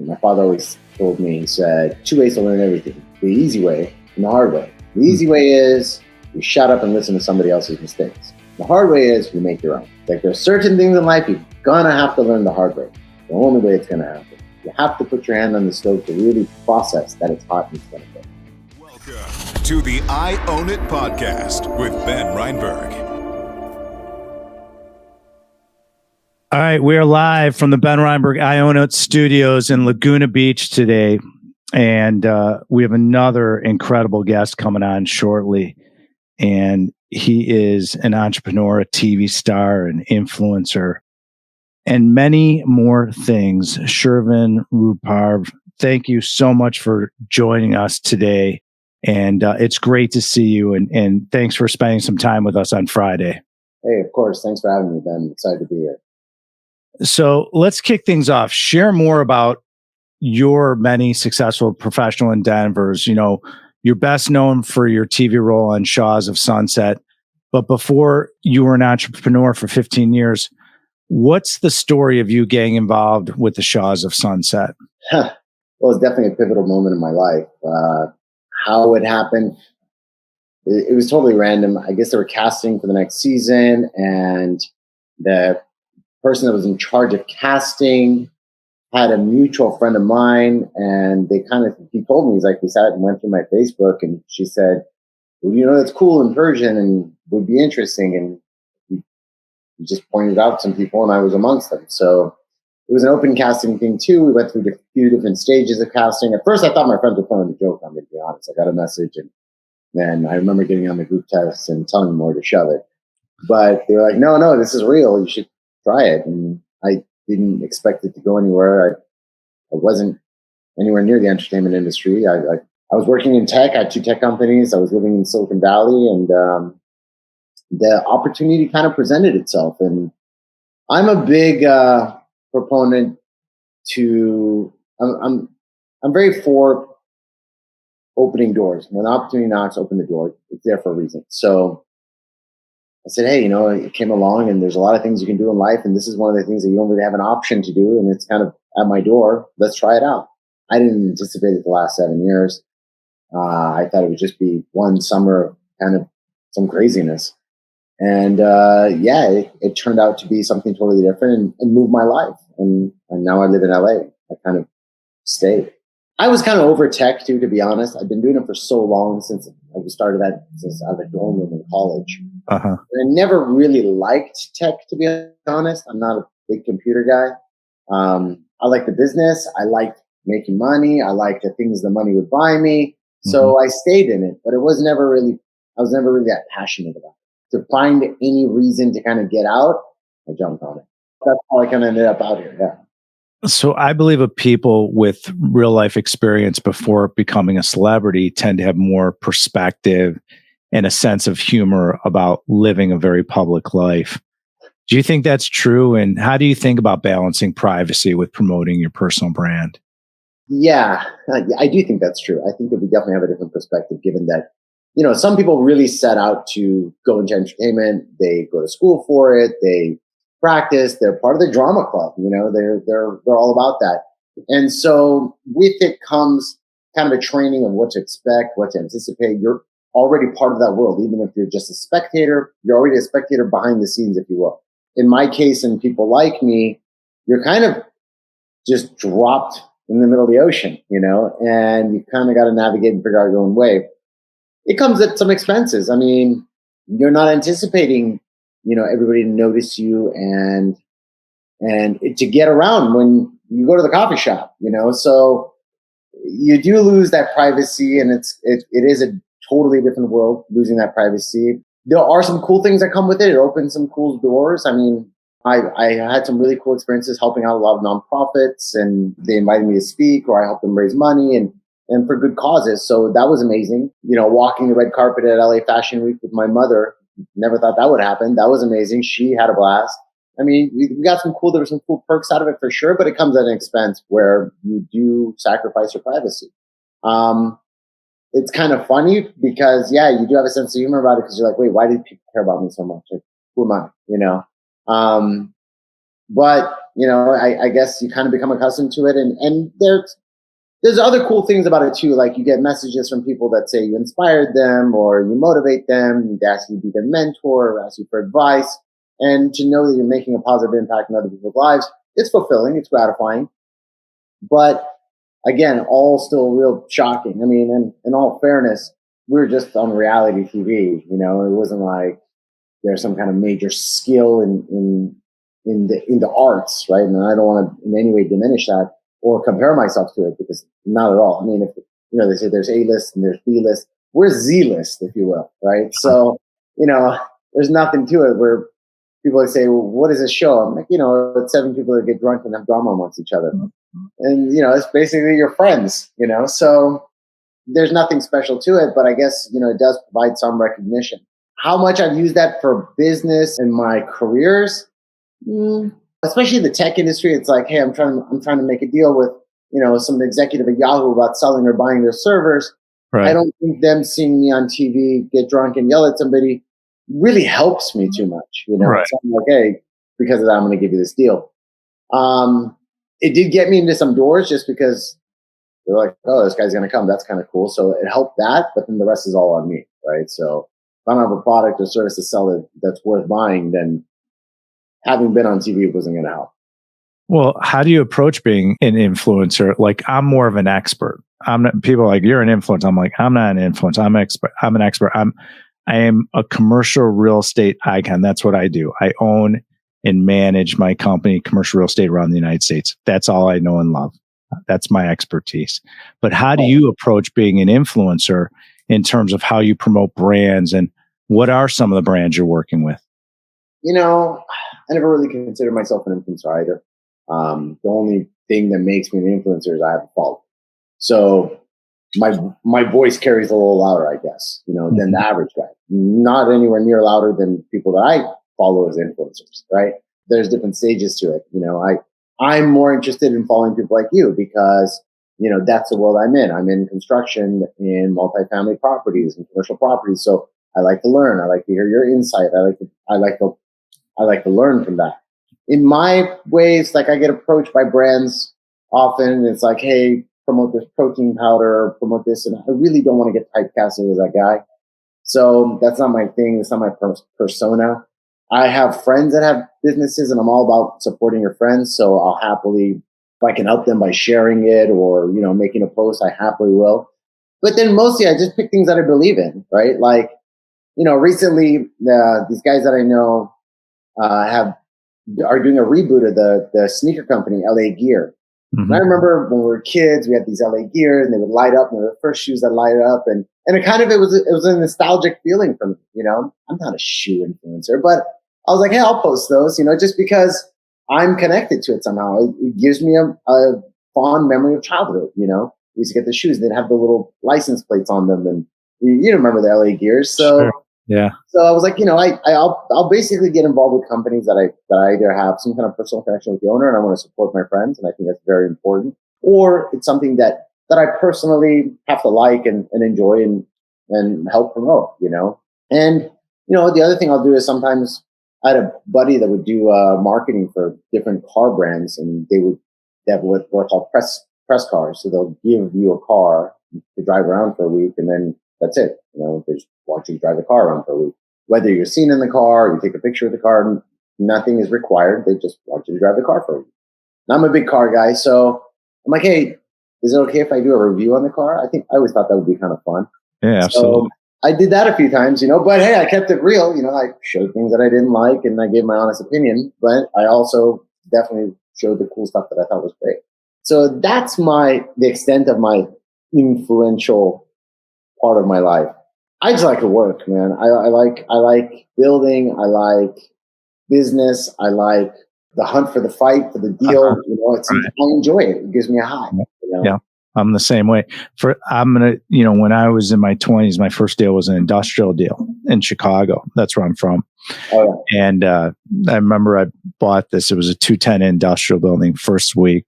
My father always told me, he said, two ways to learn everything: the easy way and the hard way. The easy way is you shut up and listen to somebody else's mistakes. The hard way is you make your own. Like, there's certain things in life you're gonna have to learn the hard way. The only way it's gonna happen. You have to put your hand on the stove to really process that it's hot and it's gonna go. Welcome to the I Own It podcast with Ben Reinberg. All right, we are live from the Ben Reinberg I Own It studios in Laguna Beach today. And we have another incredible guest coming on shortly. And he is an entrepreneur, a TV star, an influencer, and many more things. Shervin Roohparvar, thank you so much for joining us today. And it's great to see you. And thanks for spending some time with us on Friday. Hey, of course. Thanks for having me, Ben. I'm excited to be here. So let's kick things off. Share more about your many successful professional endeavors. You know, you're best known for your TV role on Shahs of Sunset. But before you were an entrepreneur for 15 years, what's the story of you getting involved with the Shahs of Sunset? Well, it's definitely a pivotal moment in my life. How it happened, it was totally random. I guess they were casting for the next season, and the person that was in charge of casting had a mutual friend of mine, and he told me, he's like, we sat and went through my Facebook, and she said, well, you know, that's cool in Persian and would be interesting. And he just pointed out some people, and I was amongst them. So it was an open casting thing too. We went through a few different stages of casting. At first I thought my friends were playing the joke, I'm going to be honest. I got a message, and then I remember getting on the group text and telling them where to shove it. But they were like, no, this is real. You should try it. And I didn't expect it to go anywhere. I wasn't anywhere near the entertainment industry. I was working in tech. I had two tech companies. I was living in Silicon Valley, and the opportunity kind of presented itself. And I'm a big proponent to. I'm very for opening doors. When the opportunity knocks, open the door. It's there for a reason. So I said, hey, you know, it came along, and there's a lot of things you can do in life, and this is one of the things that you don't really have an option to do, and it's kind of at my door. Let's try it out. I didn't anticipate it the last 7 years. I thought it would just be one summer, kind of some craziness. And it turned out to be something totally different and moved my life. And now I live in LA. I kind of stayed. I was kind of over tech too, to be honest. I've been doing it for so long since I started since I was a dorm room in college. Uh-huh. And I never really liked tech, to be honest. I'm not a big computer guy. I like the business. I liked making money. I liked the things the money would buy me. So I stayed in it, but I was never really that passionate about it. To find any reason to kind of get out, I jumped on it. That's how I kind of ended up out here. Yeah. So I believe that people with real life experience before becoming a celebrity tend to have more perspective and a sense of humor about living a very public life. Do you think that's true? And how do you think about balancing privacy with promoting your personal brand? Yeah, I do think that's true. I think that we definitely have a different perspective, given that, you know, some people really set out to go into entertainment. They go to school for it. They practice. They're part of the drama club. You know, they're all about that. And so with it comes kind of a training of what to expect, what to anticipate. You're already part of that world. Even if you're just a spectator, you're already a spectator behind the scenes, if you will. In my case, and people like me, you're kind of just dropped in the middle of the ocean, you know, and you kind of got to navigate and figure out your own way. It comes at some expenses. I mean, you're not anticipating, you know, everybody to notice you and to get around when you go to the coffee shop, you know, so you do lose that privacy, and it is a totally different world, losing that privacy. There are some cool things that come with it. It opens some cool doors. I mean, I had some really cool experiences helping out a lot of nonprofits, and they invited me to speak, or I helped them raise money and for good causes. So that was amazing. You know, walking the red carpet at LA Fashion Week with my mother, never thought that would happen. That was amazing. She had a blast. I mean, we got there were some cool perks out of it for sure, but it comes at an expense where you do sacrifice your privacy. It's kind of funny because, yeah, you do have a sense of humor about it, because you're like, wait, why did people care about me so much? Like, who am I? You know? But I guess you kind of become accustomed to it, and there's other cool things about it too. Like you get messages from people that say you inspired them or you motivate them. They ask you to be their mentor or ask you for advice. And to know that you're making a positive impact in other people's lives, it's fulfilling, it's gratifying. But again, all still real shocking. I mean, in all fairness, we were just on reality TV. It wasn't like there's some kind of major skill in the arts, right? And I don't want to in any way diminish that or compare myself to it, because not at all. I mean, if they say there's A-list and there's B-list, we're Z-list, if you will, right? So there's nothing to it where people say, well, what is this show? I'm like, it's 7 people that get drunk and have drama amongst each other. And, it's basically your friends, so there's nothing special to it, but I guess, it does provide some recognition. How much I've used that for business and my careers, especially the tech industry. It's like, hey, I'm trying to make a deal with, some executive at Yahoo about selling or buying their servers. Right. I don't think them seeing me on TV get drunk and yell at somebody really helps me too much. Right. So I'm like, hey, because of that, I'm going to give you this deal. It did get me into some doors just because they're like, oh, this guy's going to come. That's kind of cool. So it helped that, but then the rest is all on me, right? So if I don't have a product or service to sell that's worth buying, then having been on TV wasn't going to help. Well, how do you approach being an influencer? Like, I'm more of an expert. People are like, you're an influencer. I'm like, I'm not an influencer. I'm an expert. I am a commercial real estate icon. That's what I do. I own and manage my company, commercial real estate, around the United States. That's all I know and love. That's my expertise. But how do you approach being an influencer in terms of how you promote brands, and what are some of the brands you're working with? I never really considered myself an influencer either. The only thing that makes me an influencer is I have a following. So my voice carries a little louder, I guess, than the average guy. Not anywhere near louder than people that I follow as influencers, right? There's different stages to it. I'm more interested in following people like you because, that's the world I'm in. I'm in construction, in multifamily properties and commercial properties. So I like to learn. I like to hear your insight. I like to learn from that. In my ways, like, I get approached by brands often. And it's like, hey, promote this protein powder, promote this. And I really don't want to get typecasted as that guy. So that's not my thing. That's not my persona. I have friends that have businesses, and I'm all about supporting your friends. So I'll happily, if I can help them by sharing it or, making a post, I happily will. But then mostly I just pick things that I believe in, right? Like, recently these guys that I know are doing a reboot of the sneaker company, LA Gear. Mm-hmm. And I remember when we were kids, we had these LA Gears and they would light up, and they were the first shoes that light up. And it was a nostalgic feeling for me, I'm not a shoe influencer, but I was like, hey, I'll post those, just because I'm connected to it somehow. It gives me a fond memory of childhood, We used to get the shoes, they'd have the little license plates on them, and you remember the LA Gears. So sure. Yeah. So I was like, I'll basically get involved with companies that I either have some kind of personal connection with the owner and I want to support my friends, and I think that's very important, or it's something that I personally have to like and enjoy and help promote, And, the other thing I'll do is sometimes I had a buddy that would do marketing for different car brands, and they have what's called press cars. So they'll give you a car to drive around for a week, and then that's it. They just want you to drive the car around for a week. Whether you're seen in the car or you take a picture of the car, nothing is required. They just want you to drive the car for a week. And I'm a big car guy, so I'm like, hey, is it okay if I do a review on the car? I always thought that would be kind of fun. Yeah, absolutely. So I did that a few times, but hey, I kept it real. I showed things that I didn't like and I gave my honest opinion, but I also definitely showed the cool stuff that I thought was great. So that's the extent of my influential part of my life. I just like to work, man. I like building. I like business. I like the hunt for the fight, for the deal. I enjoy it. It gives me a high. Yeah. I'm the same way. When I was in my 20s, my first deal was an industrial deal in Chicago. That's where I'm from. Oh, yeah. And I remember I bought this. It was a 210 industrial building. First week,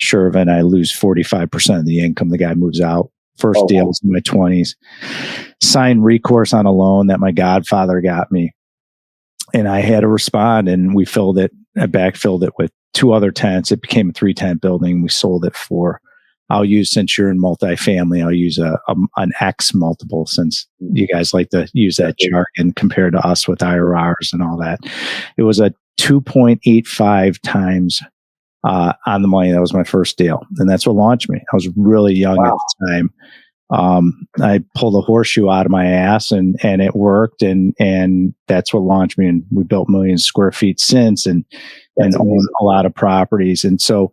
Shervin, I lose 45% of the income. The guy moves out. First deal was in my 20s. Signed recourse on a loan that my godfather got me. And I had to respond, and we filled it I backfilled it with 2 other tenants. It became a 3-tenant building. We sold it for, since you're in multifamily, I'll use an X multiple, since you guys like to use that jargon compared to us with IRRs and all that. It was a 2.85 times on the money. That was my first deal. And that's what launched me. I was really young at the time. I pulled a horseshoe out of my ass and it worked. And that's what launched me. And we built millions of square feet since and own a lot of properties. And so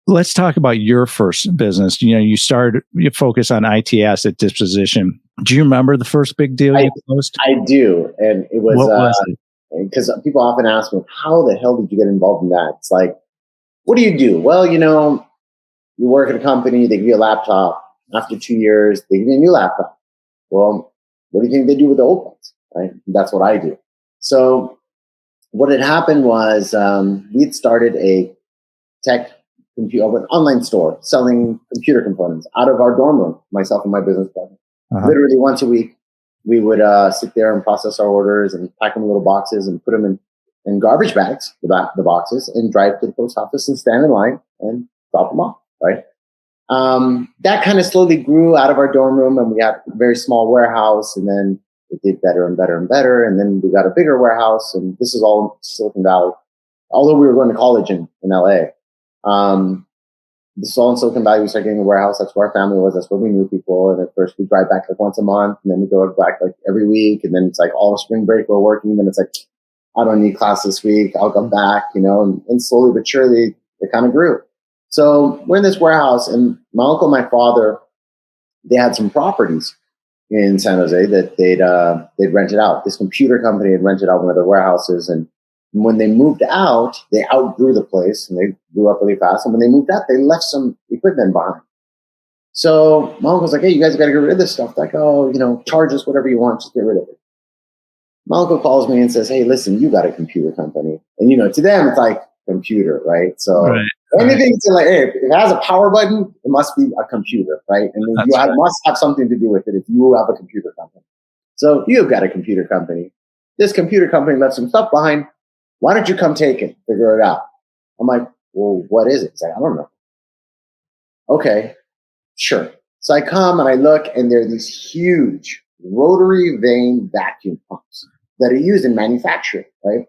let's talk about your first business. You focus on IT asset disposition. Do you remember the first big deal you closed? I do. And it was, what was it? Because people often ask me, how the hell did you get involved in that? It's like, what do you do? Well, you work at a company, they give you a laptop. After 2 years, they give you a new laptop. Well, what do you think they do with the old ones? Right? That's what I do. So what had happened was we'd started a an online store selling computer components out of our dorm room, myself and my business partner. Literally once a week, we would sit there and process our orders and pack them in little boxes and put them in garbage bags, the boxes, and drive to the post office and stand in line and drop them off, right? That kind of slowly grew out of our dorm room, and we had a very small warehouse, and then it did better and better and better. And then we got a bigger warehouse, and this is all Silicon Valley. Although we were going to college in LA. This is all in Silicon Valley. We started getting a warehouse. That's where our family was. That's where we knew people. And at first we drive back like once a month, and then we go back like every week. And then it's like all of spring break we're working. And then it's like, I don't need class this week. I'll come back, and slowly but surely it kind of grew. So we're in this warehouse, and my uncle and my father, they had some properties in San Jose that they'd rented out. This computer company had rented out one of their warehouses, and when they moved out, they outgrew the place and they grew up really fast. And when they moved out, they left some equipment behind. So my uncle's like, hey, you guys got to get rid of this stuff. Like, charge us whatever you want, just get rid of it. My uncle calls me and says, hey, listen, you got a computer company. And, to them, it's like computer, right? So anything to like, hey, if it has a power button, it must be a computer, right? And then must have something to do with it if you have a computer company. So you've got a computer company. This computer company left some stuff behind. Why don't you come take it, figure it out? I'm like, well, what is it? He's like, I don't know. Okay, sure. So I come and I look, and there are these huge rotary vane vacuum pumps that are used in manufacturing, right?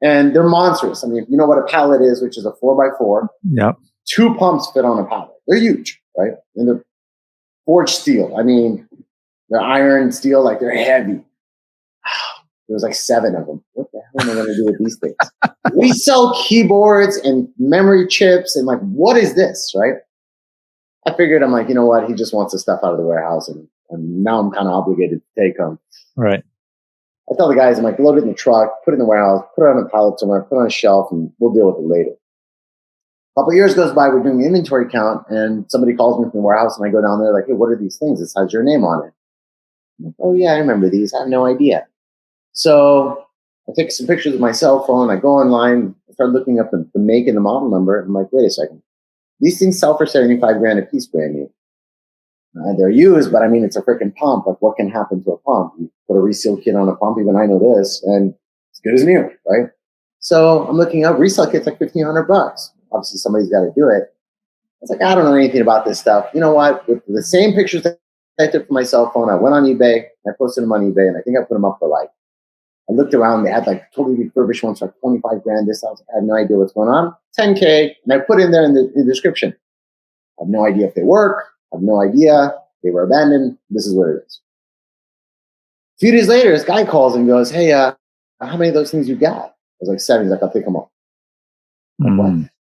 And they're monstrous. I mean, you know what a pallet is, which is a 4x4. Yep. 2 pumps fit on a pallet. They're huge, right? And they're forged steel. I mean, they're iron steel, like they're heavy. There was like 7 of them. What the hell am I going to do with these things? We sell keyboards and memory chips, and like, what is this, right? I figured, I'm like, you know what? He just wants the stuff out of the warehouse, and now I'm kind of obligated to take them. Right. I tell the guys, I'm like, load it in the truck, put it in the warehouse, put it on a pallet somewhere, put it on a shelf, and we'll deal with it later. A couple of years goes by, we're doing the inventory count, and somebody calls me from the warehouse, and I go down there like, hey, what are these things? It has your name on it. I'm like, oh yeah, I remember these. I have no idea. So I take some pictures with my cell phone. I go online, I start looking up the make and the model number. I'm like, wait a second. These things sell for $75,000 a piece, brand new. They're used, but I mean, it's a freaking pump. Like, what can happen to a pump? You put a reseal kit on a pump, even I know this, and it's good as new, right? So I'm looking up resale kits like $1,500. Obviously, somebody's got to do it. I was like, I don't know anything about this stuff. You know what? With the same pictures that I took from my cell phone, I went on eBay, I posted them on eBay, and I think I put them up for like, I looked around, they had like totally refurbished ones for like $25,000. This, I had no idea what's going on. $10K, and I put in there in the description. I have no idea if they work. I have no idea. They were abandoned. This is what it is. A few days later, this guy calls and goes, hey, how many of those things you got? I was like, 7. He's like, I'll pick them up. Mm.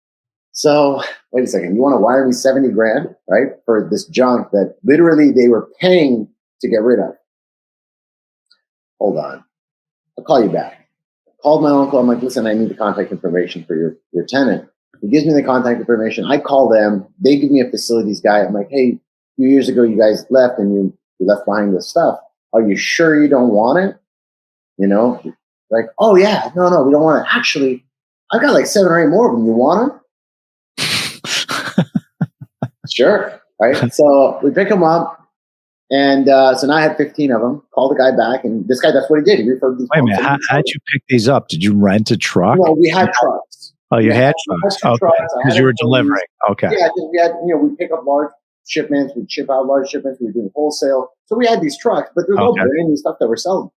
So wait a second. You want to wire me $70,000, right? For this junk that literally they were paying to get rid of. Hold on. I'll call you back. I called my uncle. I'm like, listen, I need the contact information for your tenant. He gives me the contact information. I call them. They give me a facilities guy. I'm like, hey, a few years ago, you guys left and you left behind this stuff. Are you sure you don't want it? Like, oh yeah, no, we don't want it. Actually, I've got like 7 or 8 more of them. You want them? Sure. Right. So we pick them up. And so now I had 15 of them. Called the guy back, and this guy, that's what he did. He referred these. Wait a minute, how'd you pick these up? Did you rent a truck? No, we had trucks. Oh, you had trucks. Okay, because you were delivering. Okay. Yeah, we had, we pick up large shipments, we'd ship out large shipments, we were doing wholesale. So we had these trucks, but there's all brand new stuff that we're selling.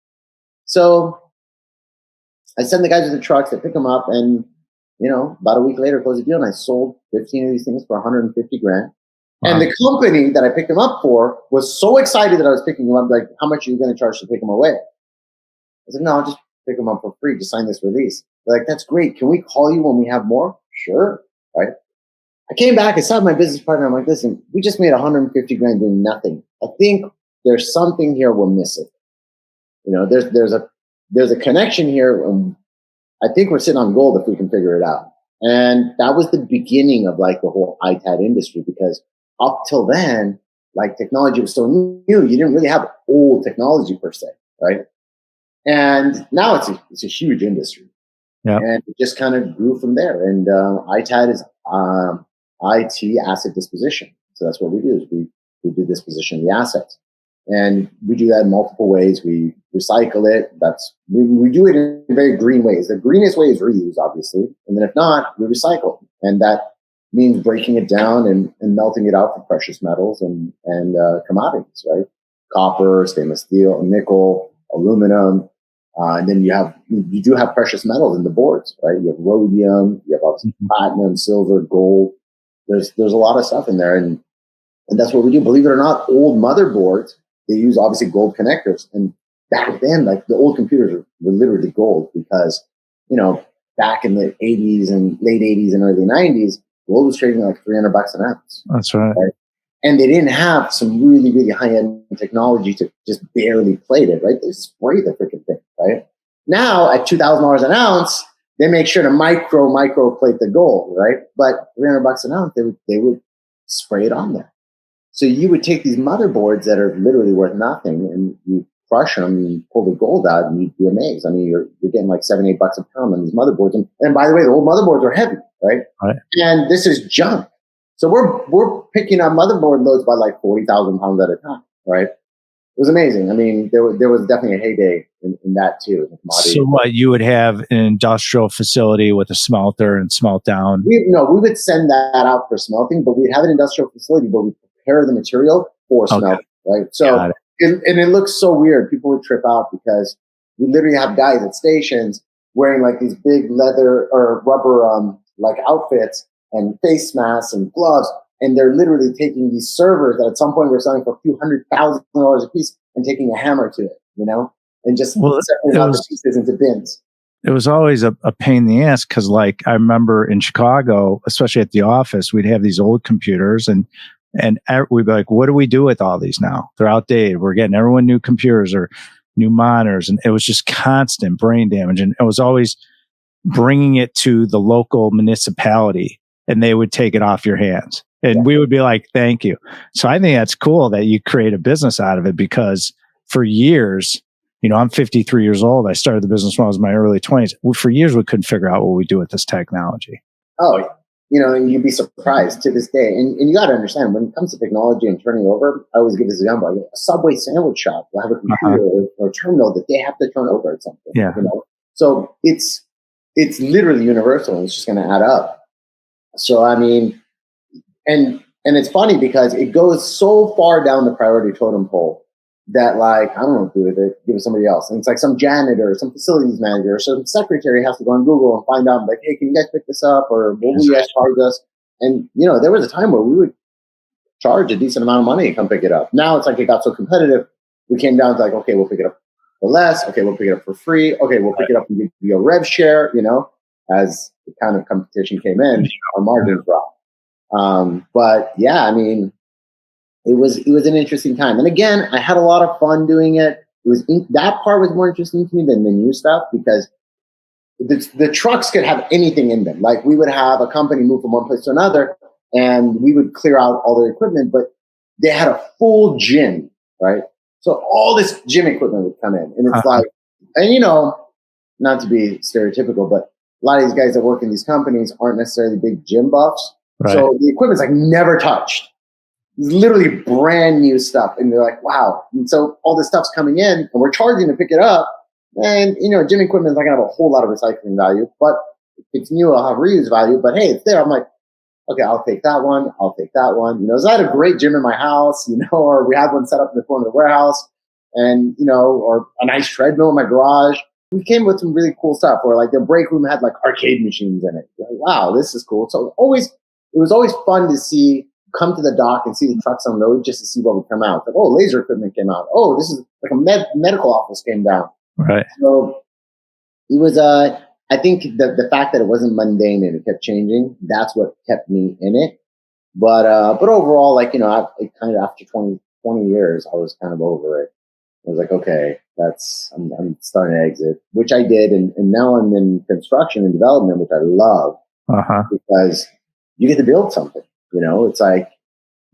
So I send the guys to the trucks, they pick them up, and about a week later, close the deal, and I sold 15 of these things for $150,000. Wow. And the company that I picked them up for was so excited that I was picking them up, like, how much are you going to charge to pick them away? I said, no, I'll just pick them up for free. Just sign this release. They're like, that's great. Can we call you when we have more? Sure. Right. I came back. I saw my business partner. I'm like, listen, we just made $150,000 doing nothing. I think there's something here we're missing. There's a connection here. I think we're sitting on gold if we can figure it out. And that was the beginning of like the whole ITAD industry, because up till then, like, technology was so new. You didn't really have old technology per se, right? And now it's a huge industry. Yeah. And it just kind of grew from there. And ITAD is IT asset disposition. So that's what we do, is we do disposition of the assets. And we do that in multiple ways. We recycle it. We do it in very green ways. The greenest way is reuse, obviously. And then if not, we recycle. And that means breaking it down and melting it out for precious metals and commodities, right? Copper, stainless steel, nickel, aluminum. And then you do have precious metals in the boards, right? You have rhodium, you have obviously platinum, silver, gold. There's a lot of stuff in there. And that's what we do. Believe it or not, old motherboards, they use obviously gold connectors. And back then, like, the old computers were literally gold, because, back in the 80s and late 80s and early 90s, gold was trading like $300 an ounce. That's right. And they didn't have some really, really high-end technology to just barely plate it, right? They spray the freaking thing, right? Now, at $2,000 an ounce, they make sure to micro plate the gold, right? But $300 an ounce, they would spray it on there. So you would take these motherboards that are literally worth nothing, and you crush them, and pull the gold out, and you'd be amazed. I mean, you're getting like $7-8 a pound on these motherboards. And by the way, the old motherboards are heavy, right? And this is junk. So we're picking up motherboard loads by like 40,000 pounds at a time, right? It was amazing. I mean, there was definitely a heyday in that too. So what, you would have an industrial facility with a smelter and smelt down? We would send that out for smelting, but we'd have an industrial facility where we prepare the material for smelting, right? So it looks so weird. People would trip out because we literally have guys at stations wearing like these big leather or rubber like outfits and face masks and gloves, and they're literally taking these servers that at some point we're selling for a few $100,000 a piece and taking a hammer to it, and just separating out the pieces into bins. It was always a pain in the ass, because, like, I remember in Chicago, especially at the office, we'd have these old computers, and we'd be like, what do we do with all these now? They're outdated. We're getting everyone new computers or new monitors, and it was just constant brain damage. And it was always bringing it to the local municipality, and they would take it off your hands. And we would be like, thank you. So I think that's cool that you create a business out of it, because for years, I'm 53 years old. I started the business when I was in my early 20s. For years, we couldn't figure out what we do with this technology. Oh, and you'd be surprised to this day. And you got to understand, when it comes to technology and turning over, I always give this example. A Subway sandwich shop will have a computer or a terminal that they have to turn over at something. Yeah. So it's literally universal, and it's just going to add up. So, I mean, and it's funny because it goes so far down the priority totem pole that, like, I don't know what to do with it, give it to somebody else. And it's like some janitor, some facilities manager, or some secretary has to go on Google and find out, like, hey, can you guys pick this up? Or what will you guys charge us? And, there was a time where we would charge a decent amount of money to come pick it up. Now it's like it got so competitive, we came down to like, okay, we'll pick it up for less. Okay, we'll pick it up for free. Okay, we'll pick it up and give you a rev share, as the kind of competition came in, our margins dropped. But yeah, I mean, it was an interesting time. And again, I had a lot of fun doing it. That part was more interesting to me than the new stuff, because the trucks could have anything in them. Like, we would have a company move from one place to another, and we would clear out all their equipment, but they had a full gym, right? So all this gym equipment would come in, and it's like, and not to be stereotypical, but a lot of these guys that work in these companies aren't necessarily big gym buffs. Right. So the equipment's like never touched. It's literally brand new stuff. And they're like, wow. And so all this stuff's coming in and we're charging to pick it up. And, gym equipment is not going to have a whole lot of recycling value, but if it's new, I'll have reuse value. But hey, it's there. I'm like, okay, I'll take that one. I'll take that one. So I had a great gym in my house, or we had one set up in the corner of the warehouse and, or a nice treadmill in my garage. We came with some really cool stuff where like the break room had like arcade machines in it. Like, wow, this is cool. So it was always fun to come to the dock and see the trucks unload just to see what would come out. Like, oh, laser equipment came out. Oh, this is like a medical office came down. Right. So it was, I think the fact that it wasn't mundane and it kept changing, that's what kept me in it. But overall, like, I kind of after 20 years, I was kind of over it. I was like, okay, I'm starting to exit, which I did. And now I'm in construction and development, which I love because you get to build something, it's like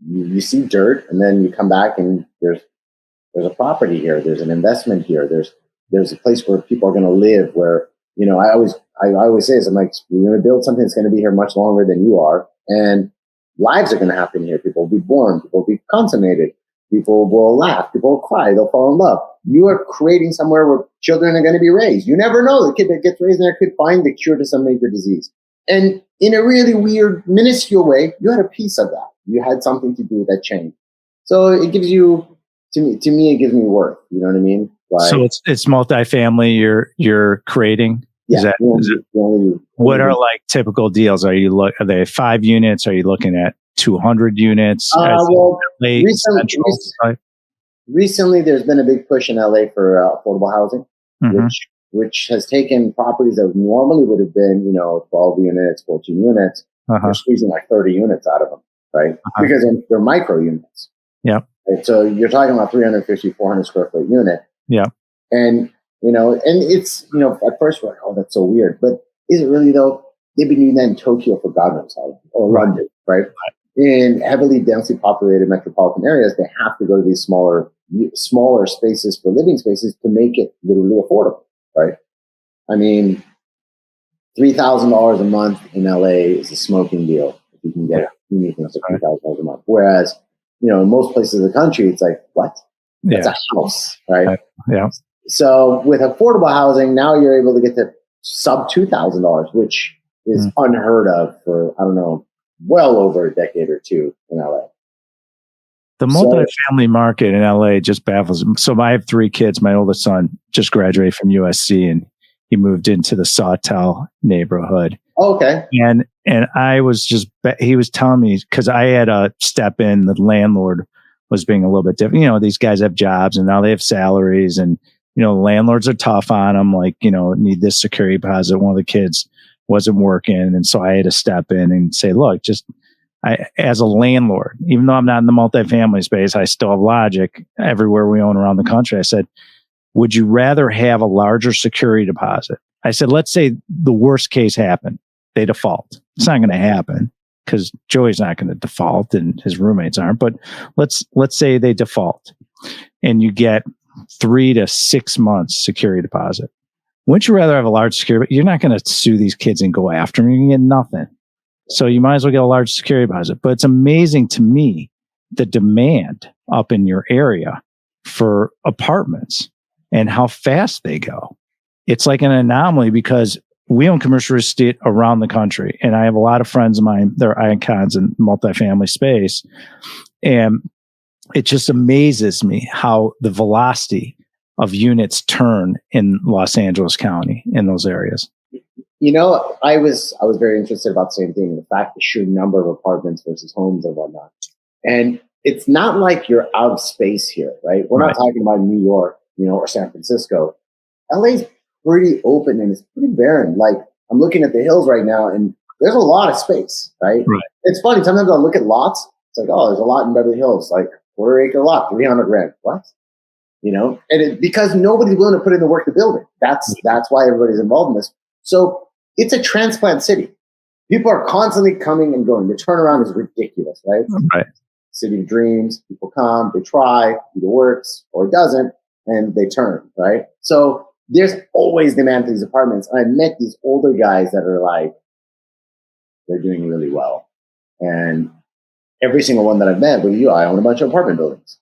you see dirt and then you come back and there's a property here. There's an investment here. There's a place where people are going to live where, I always say this, I'm like, we're going to build something that's going to be here much longer than you are. And lives are going to happen here. People will be born. People will be consummated. People will laugh. People will cry. They'll fall in love. You are creating somewhere where children are going to be raised. You never know. The kid that gets raised there could find the cure to some major disease. And in a really weird, minuscule way, you had a piece of that. You had something to do with that change. So it gives you, to me, it gives me worth. You know what I mean? Like, so it's multifamily you're creating. Yeah. What are like typical deals? Are they 5 units? Are you looking at 200 units? Recently, there's been a big push in LA for affordable housing, which has taken properties that normally would have been, 12 units, 14 units. They're squeezing like 30 units out of them, right? Because they're micro units. Yeah. Right? So you're talking about 350, 400 square foot unit. Yeah. And, and it's, at first we're like, oh, that's so weird. But is it really though? They've been doing that in Tokyo for God knows how, or London, right? In heavily densely populated metropolitan areas, they have to go to these smaller spaces for living spaces to make it literally affordable, right? I mean, $3,000 a month in LA is a smoking deal. If you can get anything for $3,000 a month. Whereas, in most places of the country, it's like, what? That's a house, right? Yeah. So with affordable housing, now you're able to get to sub $2,000, which is unheard of for, I don't know, well over a decade or two in LA. The multifamily market in LA just baffles me. So I have 3 kids. My oldest son just graduated from USC and he moved into the Sawtell neighborhood. Oh, okay. And I was he was telling me, because I had a step in, the landlord was being a little bit different. These guys have jobs and now they have salaries and, landlords are tough on them. Like, need this security deposit. One of the kids wasn't working. And so I had to step in and say, look, as a landlord, even though I'm not in the multifamily space, I still have logic everywhere we own around the country. I said, would you rather have a larger security deposit? I said, let's say the worst case happened. They default. It's not going to happen because Joey's not going to default and his roommates aren't. But let's say they default and you get 3 to 6 months security deposit. Wouldn't you rather have a large security? You're not going to sue these kids and go after them. You can get nothing. So you might as well get a large security deposit. But it's amazing to me, the demand up in your area for apartments and how fast they go. It's like an anomaly because we own commercial real estate around the country. And I have a lot of friends of mine, they're icons in multifamily space. And it just amazes me how the velocity of units turn in Los Angeles County in those areas. I was very interested about the same thing, the fact the sheer number of apartments versus homes and whatnot. And it's not like you're out of space here, right? We're not talking about New York, or San Francisco. LA's pretty open and it's pretty barren. Like I'm looking at the hills right now and there's a lot of space, right? It's funny. Sometimes I'll look at lots. It's like, oh, there's a lot in Beverly Hills, like 4-acre lot, $300,000. What? And because nobody's willing to put in the work to build it. That's why everybody's involved in this. So it's a transplant city. People are constantly coming and going. The turnaround is ridiculous, right? City of dreams. People come, they try, either works or it doesn't, and they turn, right? So there's always demand for these apartments. And I met these older guys that are like, they're doing really well. And every single one that I've met with you, I own a bunch of apartment buildings,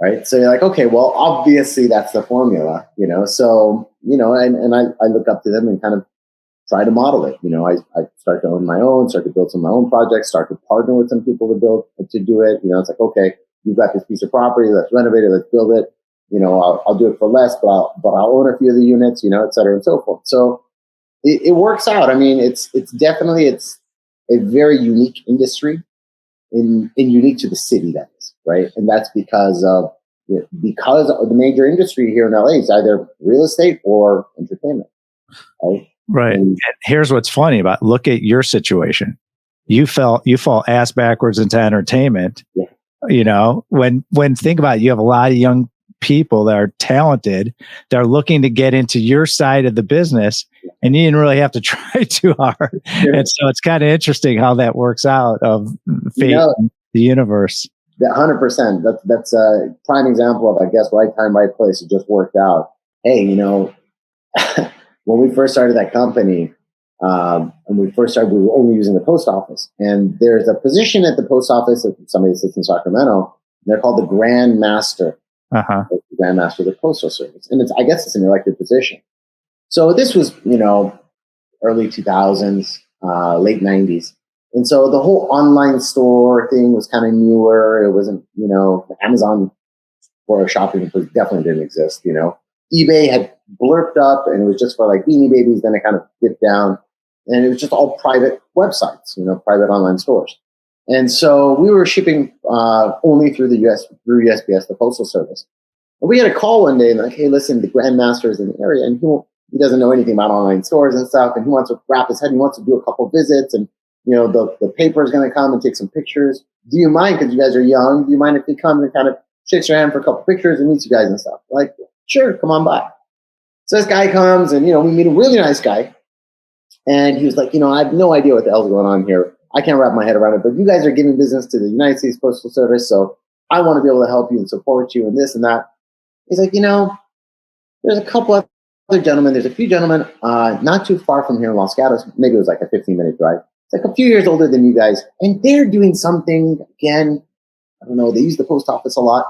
right? So you're like, okay, well, obviously that's the formula, So, and I look up to them and kind of try to model it. I start to own my own, start to build some of my own projects, start to partner with some people to do it. It's like, okay, you've got this piece of property, let's renovate it, let's build it. I'll do it for less, but I'll own a few of the units, et cetera and so forth. So it works out. I mean, it's definitely a very unique industry, and unique to the city, that is, right? And that's because of the major industry here in LA is either real estate or entertainment, right? Right. And here's what's funny about, look at your situation. You fall ass backwards into entertainment. Yeah. When think about it, you have a lot of young people that are talented, that are looking to get into your side of the business, and you didn't really have to try too hard. Yeah. And so it's kind of interesting how that works out of fate and the universe. 100%. That's a prime example of, I guess, right time, right place. It just worked out. Hey, when we first started that company, we were only using the post office. And there's a position at the post office that somebody sits in Sacramento. They're called the Grand Master. The Grand Master of the Postal Service. And I guess it's an elected position. So this was, early 2000s, late 90s. And so the whole online store thing was kind of newer. It wasn't, Amazon for shopping definitely didn't exist, eBay had blurped up, and it was just for like Beanie Babies. Then it kind of dipped down, and it was just all private websites, private online stores. And so we were shipping only through through USPS, the Postal Service. And we had a call one day, and like, hey, listen, the Grand Master is in the area, and he doesn't know anything about online stores and stuff, and he wants to wrap his head. He wants to do a couple visits, and the paper is going to come and take some pictures. Do you mind, because you guys are young? Do you mind if he comes and kind of shakes your hand for a couple pictures and meets you guys and stuff? Like, sure, come on by. So this guy comes, and we meet a really nice guy, and he was like, I have no idea what the hell's going on here. I can't wrap my head around it, but you guys are giving business to the United States Postal Service, so I want to be able to help you and support you and this and that. He's like, there's a couple of other gentlemen. There's a few gentlemen not too far from here in Los Gatos. Maybe it was like a 15-minute drive. It's like a few years older than you guys, and they're doing something, again, I don't know, they use the post office a lot.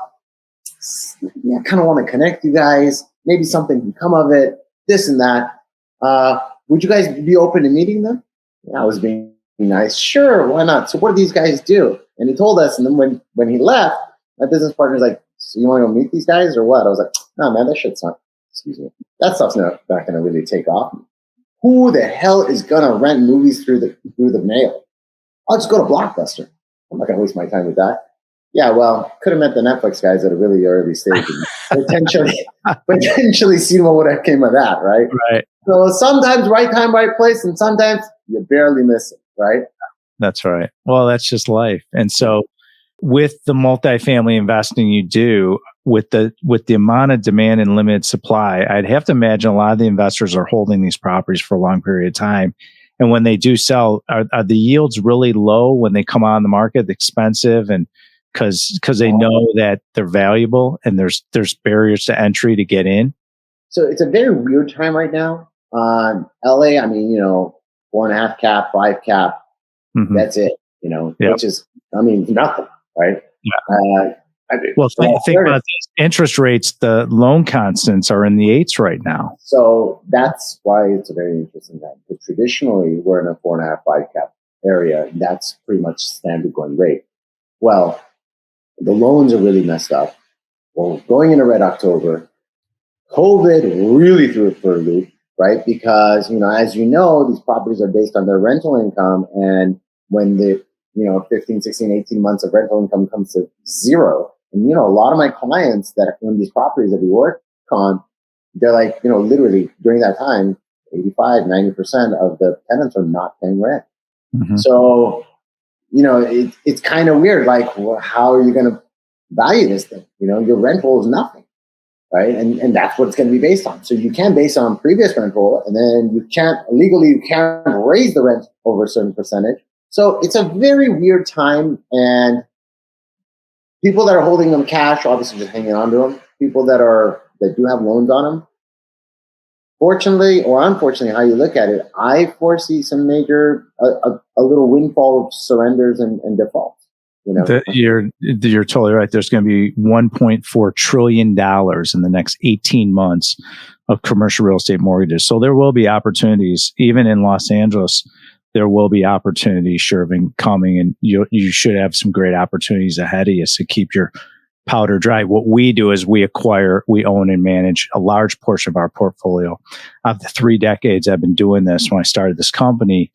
Yeah, I kind of want to connect you guys. Maybe something can come of it, this and that. Would you guys be open to meeting them? Yeah, I was being nice. Sure, why not? So what do these guys do? And he told us, and then when he left, my business partner's like, so you want to go meet these guys or what? I was like, no, man, that stuff's not going to really take off. Who the hell is going to rent movies through the mail? I'll just go to Blockbuster. I'm not going to waste my time with that. Yeah, well, could have met the Netflix guys at a really early stage and potentially seen what would have came of that, right? Right. So sometimes right time, right place, and sometimes you barely miss it, right? That's right. Well, that's just life. And so with the multifamily investing you do, with the amount of demand and limited supply, I'd have to imagine a lot of the investors are holding these properties for a long period of time. And when they do sell, are the yields really low when they come on the market, expensive, and because they know that they're valuable and there's barriers to entry to get in? So it's a very weird time right now. LA, I mean, 4.5 cap, 5 cap. Mm-hmm. That's it, yep. Which is, nothing, right? Yeah. Think about this. Interest rates, the loan constants are in the 8s right now. So that's why it's a very interesting time. But traditionally, we're in a 4.5, 5 cap area. That's pretty much standard going rate. Well, the loans are really messed up. Well, going into Red October, COVID really threw it for a loop, right? Because, as these properties are based on their rental income. And when the, 15, 16, 18 months of rental income comes to zero, and, a lot of my clients that own these properties that we work on, they're like, literally during that time, 85, 90% of the tenants are not paying rent. Mm-hmm. So, it's kind of weird. Like, well, how are you going to value this thing? Your rental is nothing, right? And that's what it's going to be based on. So you can base on previous rental, and then you can't raise the rent over a certain percentage. So it's a very weird time, and people that are holding them cash, obviously just hanging on to them. People that do have loans on them, fortunately or unfortunately, how you look at it, I foresee some major, a little windfall of surrenders and defaults, You're totally right. There's going to be $1.4 trillion in the next 18 months of commercial real estate mortgages. So there will be opportunities, even in Los Angeles. There will be opportunities, Shervin, coming, and you should have some great opportunities ahead of you. So keep your powder dry. What we do is we own and manage a large portion of our portfolio. Of the 3 decades I've been doing this, when I started this company,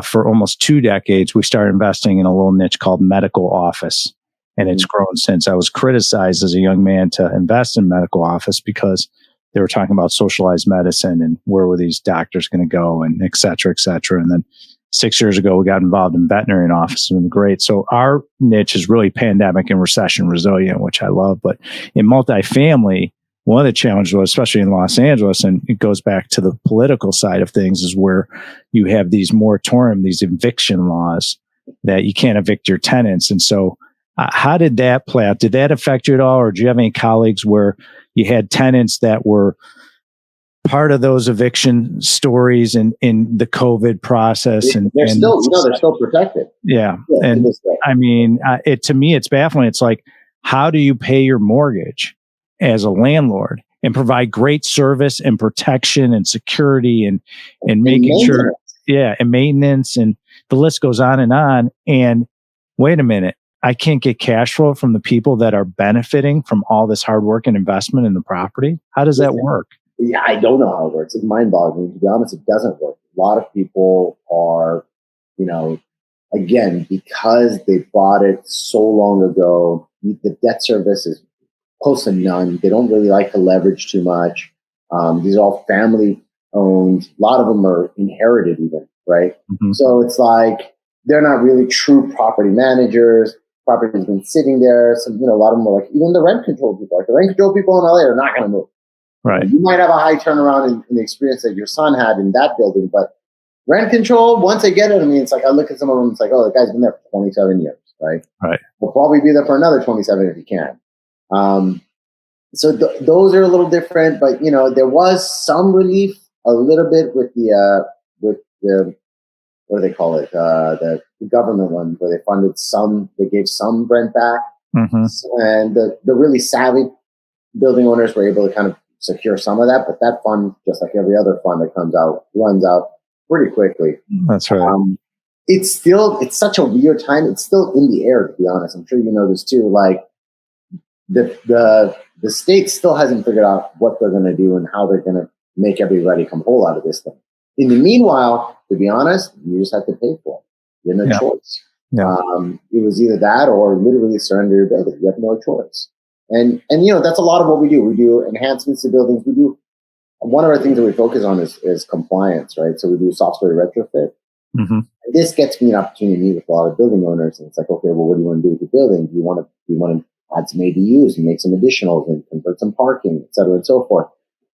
for almost 2 decades, we started investing in a little niche called medical office. And it's grown since. I was criticized as a young man to invest in medical office because they were talking about socialized medicine and where were these doctors going to go, and et cetera, et cetera. And then 6 years ago, we got involved in veterinary office, and great. So our niche is really pandemic and recession resilient, which I love. But in multifamily, one of the challenges was, especially in Los Angeles, and it goes back to the political side of things, is where you have these moratorium, these eviction laws that you can't evict your tenants. And so how did that play out? Did that affect you at all? Or do you have any colleagues where you had tenants that were part of those eviction stories in the COVID process? They're still protected. Yeah. And I mean, to me, it's baffling. It's like, how do you pay your mortgage as a landlord and provide great service and protection and security and making sure, and maintenance, and the list goes on. And wait a minute, I can't get cash flow from the people that are benefiting from all this hard work and investment in the property. How does that work? Yeah, I don't know how it works. It's mind-boggling. To be honest, it doesn't work. A lot of people are, again, because they bought it so long ago, the debt service is close to none. They don't really like to leverage too much. These are all family owned. A lot of them are inherited even, right? Mm-hmm. So it's like, they're not really true property managers. Property's been sitting there. So, a lot of them are like, even the rent control people, the rent control people in LA are not going to move. Right. You might have a high turnaround in the experience that your son had in that building, but rent control, once they get it, it's like, I look at some of them, it's like, oh, the guy's been there for 27 years, right? Right. We'll probably be there for another 27 if he can. So those are a little different, but there was some relief a little bit with the what do they call it? The government one, where they gave some rent back. Mm-hmm. And the really savvy building owners were able to kind of secure some of that, but that fund, just like every other fund that comes out, runs out pretty quickly. That's right. It's such a weird time. It's still in the air, to be honest. I'm sure you know this too. Like the state still hasn't figured out what they're going to do and how they're going to make everybody come whole out of this thing. In the meanwhile, to be honest, you just have to pay for it. You have no choice. Yeah. It was either that or literally surrender your building. You have no choice. And that's a lot of what we do. We do enhancements to buildings. We do, one of our things that we focus on is compliance, right? So we do software retrofit. Mm-hmm. And this gets me an opportunity to meet with a lot of building owners. And it's like, okay, well, what do you want to do with your building? Do you want to add some ADUs and make some additionals and convert some parking, et cetera, and so forth,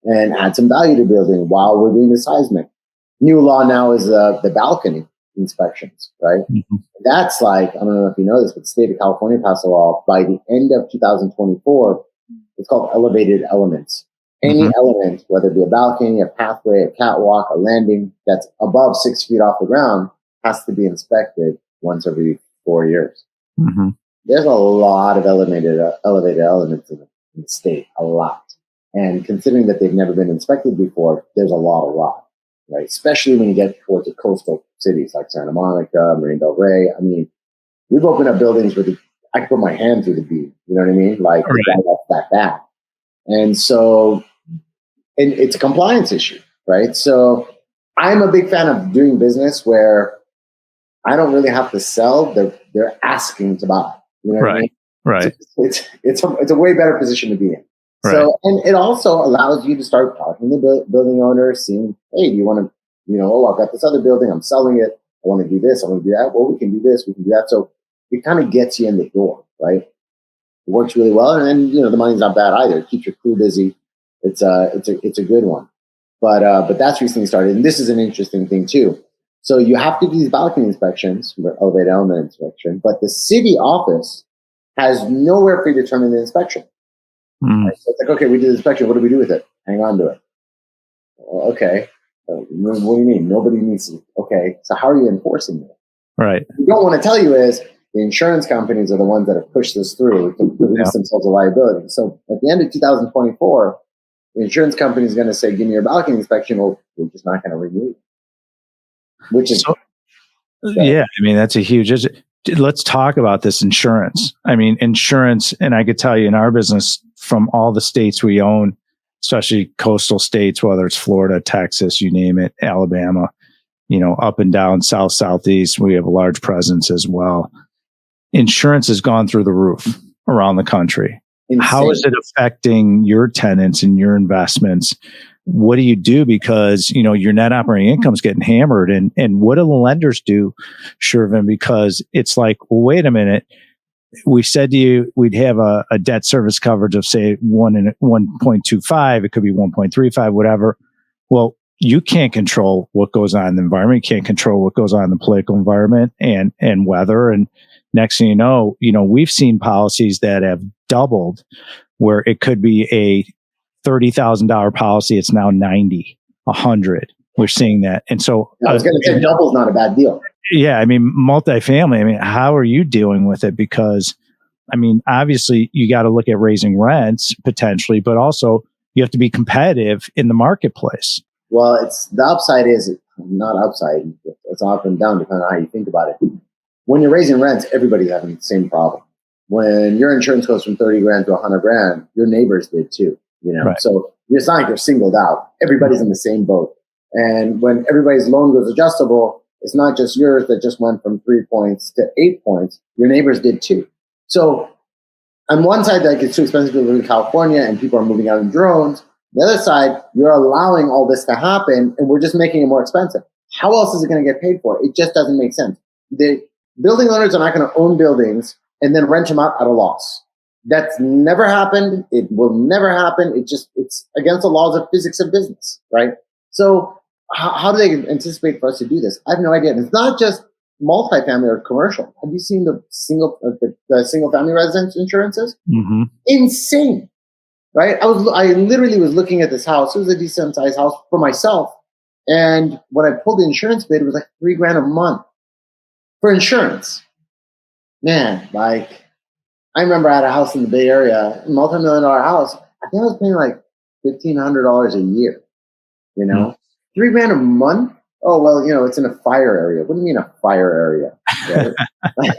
and add some value to building while we're doing the seismic? New law now is the balcony inspections, right? Mm-hmm. That's like, I don't know if you know this, but the state of California passed a law by the end of 2024. It's called elevated elements. Any element, whether it be a balcony, a pathway, a catwalk, a landing that's above 6 feet off the ground, has to be inspected once every 4 years. Mm-hmm. There's a lot of elevated elements in the state, a lot. And considering that they've never been inspected before, there's a lot of rock, right? Especially when you get towards the coastal cities like Santa Monica, Marina del Rey. I mean, we've opened up buildings where I can put my hand through the beam. You know what I mean? Like, that bad. And so, and it's a compliance issue, right? So I'm a big fan of doing business where I don't really have to sell. They're asking to buy. You know what I mean? Right. It's a way better position to be in. Right. So, and it also allows you to start talking to the building owners, seeing, hey, do you want to, I've got this other building, I'm selling it. I want to do this. I want to do that. Well, we can do this. We can do that. So it kind of gets you in the door, right? It works really well. And the money's not bad either. It keeps your crew busy. It's a good one. But that's recently started. And this is an interesting thing too. So you have to do these balcony inspections, elevated element inspection, but the city office has nowhere for you to turn in the inspection. Right? So it's like, okay, we did the inspection. What do we do with it? Hang on to it. Well, okay. What do you mean? Nobody needs to. Okay. So how are you enforcing it? Right. What we don't want to tell you is the insurance companies are the ones that have pushed this through to reduce themselves a liability. So at the end of 2024, the insurance company is going to say, give me your balcony inspection. Well, we're just not going to renew. Which is... Yeah, I mean, that's a huge... Let's talk about this insurance. I mean, insurance, and I could tell you in our business, from all the states we own, especially coastal states, whether it's Florida, Texas, you name it, Alabama, up and down, south, southeast, we have a large presence as well. Insurance has gone through the roof around the country. Insane. How is it affecting your tenants and your investments? What do you do? Because, your net operating income is getting hammered. And what do the lenders do, Shervin? Because it's like, well, wait a minute. We said to you, we'd have a debt service coverage of, say, 1.25. It could be 1.35, whatever. Well, you can't control what goes on in the environment. You can't control what goes on in the political environment and weather. And next thing you know, we've seen policies that have doubled, where it could be a $30,000 policy. It's now 90, 100. We're seeing that. And so I was going to say double is not a bad deal. Yeah. I mean, multifamily, I mean, how are you dealing with it? Because, I mean, obviously you got to look at raising rents potentially, but also you have to be competitive in the marketplace. Well, the upside is not upside. It's up and down depending on how you think about it. When you're raising rents, everybody's having the same problem. When your insurance goes from 30 grand to 100 grand, your neighbors did too. Right. So it's not like you're singled out. Everybody's in the same boat. And when everybody's loan goes adjustable, it's not just yours that just went from 3 points to 8 points. Your neighbors did too. So on one side, like, it's too expensive to live in California and people are moving out in drones. The other side, you're allowing all this to happen and we're just making it more expensive. How else is it going to get paid for? It just doesn't make sense. The building owners are not going to own buildings and then rent them out at a loss. That's never happened. It will never happen. It's against the laws of physics of business, right? So how do they anticipate for us to do this? I have no idea. And it's not just multifamily or commercial. Have you seen the single family residence insurances? Mm-hmm. Insane, right? I literally was looking at this house. It was a decent sized house for myself. And when I pulled the insurance bid, it was like $3,000 a month for insurance. Man, like, I remember I had a house in the Bay Area, a multi-million-dollar house. I think I was paying like $1,500 a year. $3,000 a month. Oh well, it's in a fire area. What do you mean a fire area? Right?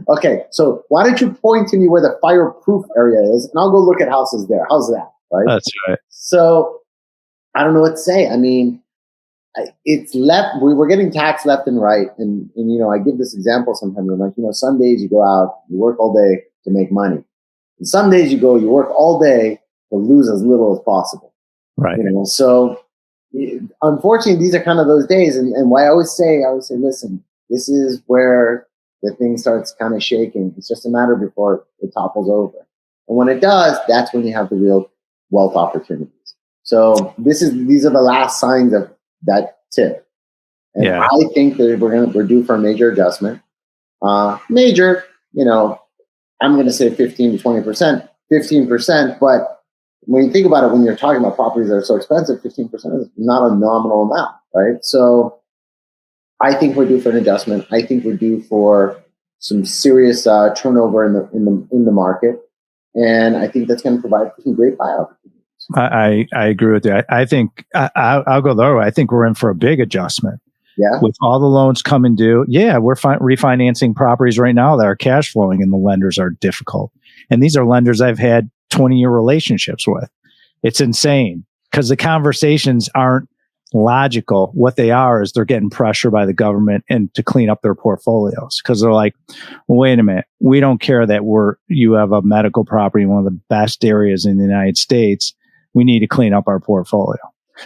Okay, so why don't you point to me where the fireproof area is, and I'll go look at houses there. How's that? Right. That's right. So I don't know what to say. I mean, it's left. We were getting taxed left and right, and I give this example sometimes. I'm like, some days you go out, you work all day to make money, and some days you work all day to lose as little as possible. Right. So unfortunately, these are kind of those days. And why I always say, listen, this is where the thing starts kind of shaking. It's just a matter before it topples over, and when it does, that's when you have the real wealth opportunities. So these are the last signs of that tip. And yeah. I think that we're due for a major adjustment. Major, I'm going to say 15 to 20%, 15%. But when you think about it, when you're talking about properties that are so expensive, 15% is not a nominal amount, right? So I think we're due for an adjustment. I think we're due for some serious turnover in the market. And I think that's going to provide some great buyout opportunities. I agree with you. I think I'll go the other way. I think we're in for a big adjustment. Yeah. With all the loans coming due. Yeah, we're refinancing properties right now that are cash flowing and the lenders are difficult. And these are lenders I've had 20-year relationships with. It's insane because the conversations aren't logical. What they are is they're getting pressure by the government and to clean up their portfolios because they're like, well, wait a minute. We don't care that you have a medical property in one of the best areas in the United States. We need to clean up our portfolio.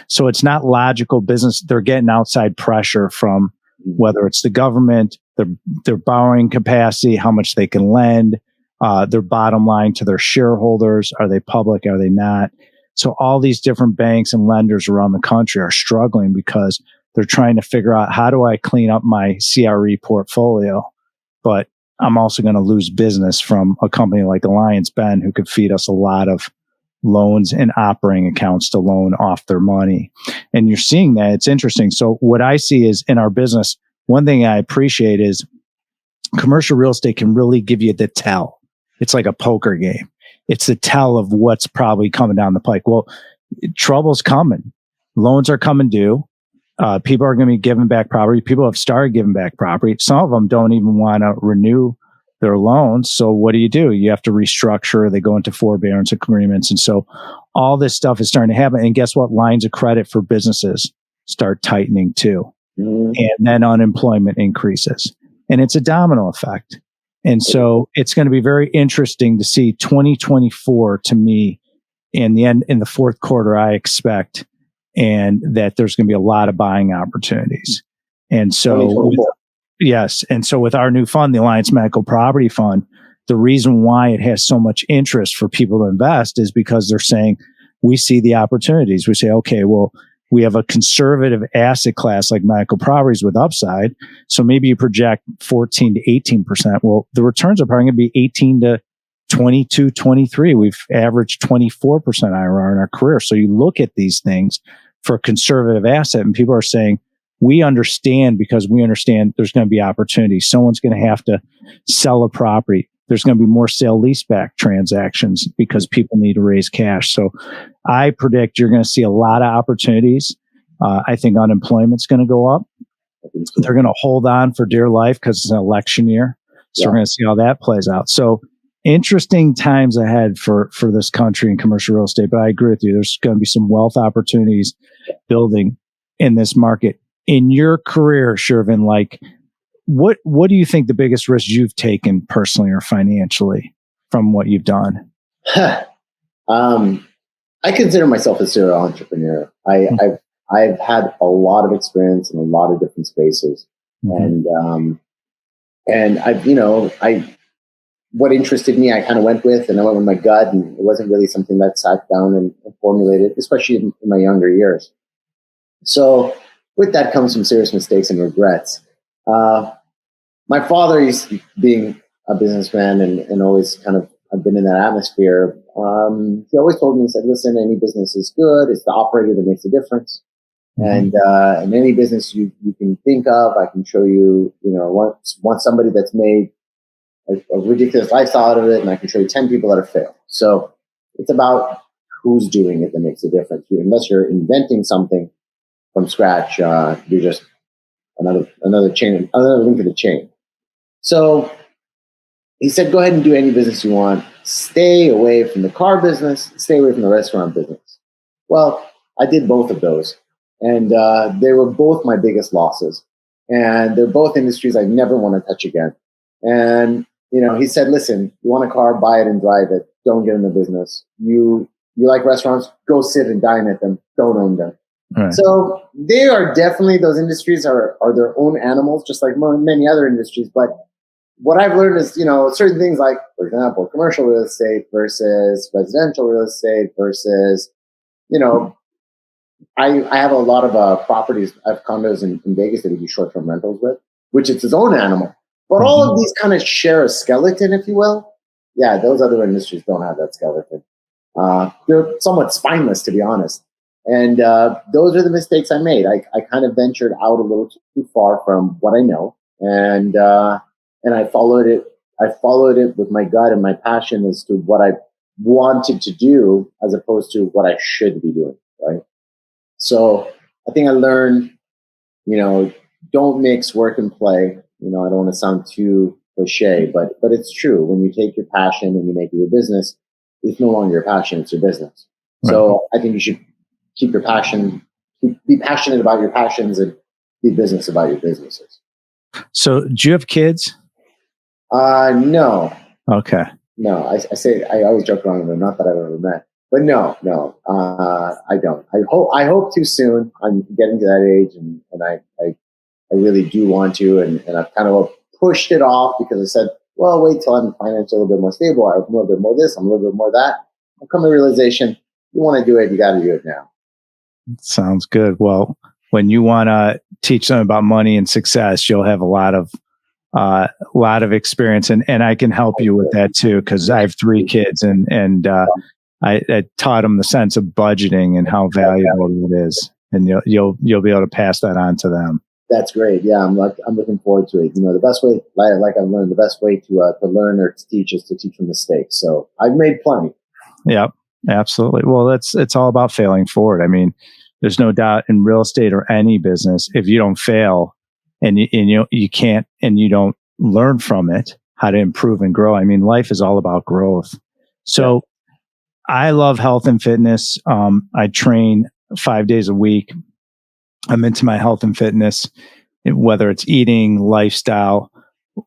So it's not logical business. They're getting outside pressure from whether it's the government, their borrowing capacity, how much they can lend, their bottom line to their shareholders. Are they public? Are they not? So all these different banks and lenders around the country are struggling because they're trying to figure out how do I clean up my CRE portfolio, but I'm also going to lose business from a company like Alliance Ben who could feed us a lot of loans and operating accounts to loan off their money. And you're seeing that. It's interesting. So what I see is in our business, one thing I appreciate is commercial real estate can really give you the tell. It's like a poker game. It's the tell of what's probably coming down the pike. Well, trouble's coming. Loans are coming due. People are going to be giving back property. People have started giving back property. Some of them don't even want to renew their loans. So what do? You have to restructure. They go into forbearance agreements. And so all this stuff is starting to happen. And guess what? Lines of credit for businesses start tightening too. Mm-hmm. And then unemployment increases. And it's a domino effect. And so it's going to be very interesting to see 2024 to me in the fourth quarter, I expect, and that there's going to be a lot of buying opportunities. And so, yes. And so with our new fund, the Alliance Medical Property Fund, the reason why it has so much interest for people to invest is because they're saying, we see the opportunities. We say, okay, well, we have a conservative asset class like medical properties with upside. So maybe you project 14 to 18%. Well, the returns are probably going to be 18 to 22, 23. We've averaged 24% IRR in our career. So you look at these things for a conservative asset and people are saying, we understand because we understand there's going to be opportunities. Someone's going to have to sell a property. There's going to be more sale leaseback transactions because people need to raise cash. So I predict you're going to see a lot of opportunities. I think unemployment's going to go up. They're going to hold on for dear life because it's an election year. So we're going to see how that plays out. So interesting times ahead for this country in commercial real estate. But I agree with you. There's going to be some wealth opportunities building in this market. In your career, Shervin, like, what do you think the biggest risk you've taken personally or financially from what you've done? I consider myself a serial entrepreneur. I've had a lot of experience in a lot of different spaces, and what interested me, I kind of went with, and I went with my gut, and it wasn't really something that sat down and formulated, especially in my younger years. So with that comes some serious mistakes and regrets. My father, being a businessman and always kind of I've been in that atmosphere. He always told me, he said, listen, any business is good. It's the operator that makes a difference. And in any business you can think of, I can show you, want somebody that's made a ridiculous lifestyle out of it, and I can show you 10 people that have failed. So it's about who's doing it that makes a difference. Unless you're inventing something from scratch, you're just another link to the chain. So he said, go ahead and do any business you want. Stay away from the car business. Stay away from the restaurant business. Well, I did both of those. And they were both my biggest losses. And they're both industries I never want to touch again. And, he said, listen, you want a car, buy it and drive it. Don't get in the business. You like restaurants, go sit and dine at them. Don't own them. Right. So they are definitely, those industries are their own animals, just like many other industries. But what I've learned is, certain things like, for example, commercial real estate versus residential real estate versus, I have a lot of properties. I have condos in Vegas that we do short-term rentals with, which it's its own animal. But all of these kind of share a skeleton, if you will. Yeah, those other industries don't have that skeleton. They're somewhat spineless, to be honest. And those are the mistakes I made. I kind of ventured out a little too far from what I know, and I followed it. I followed it with my gut and my passion as to what I wanted to do, as opposed to what I should be doing. Right. So I think I learned, don't mix work and play. I don't want to sound too cliche, but it's true. When you take your passion and you make it your business, it's no longer your passion; it's your business. Right. So I think you should keep your passion, be passionate about your passions, and be business about your businesses. So, do you have kids? No. Okay. No, I always joke around with them. Not that I've ever met, but no, I don't. I hope to soon. I'm getting to that age, and I really do want to, and I've kind of pushed it off because I said, well, wait till I'm financially a little bit more stable. I'm a little bit more this, I'm a little bit more that. I'll come to the realization, you want to do it, you got to do it now. Sounds good. Well, when you want to teach them about money and success, you'll have a lot of experience, and I can help you with that too, because I have 3 kids, and I taught them the sense of budgeting and how valuable it is, and you'll be able to pass that on to them. That's great. Yeah, I'm looking forward to it. The best way, like I've learned, the best way to learn or to teach is to teach from mistakes. So I've made plenty. Yeah, absolutely. Well, it's all about failing forward. I mean, there's no doubt in real estate or any business, if you don't fail and you can't and you don't learn from it how to improve and grow. I mean, life is all about growth. So I love health and fitness. I train 5 days a week. I'm into my health and fitness, whether it's eating, lifestyle.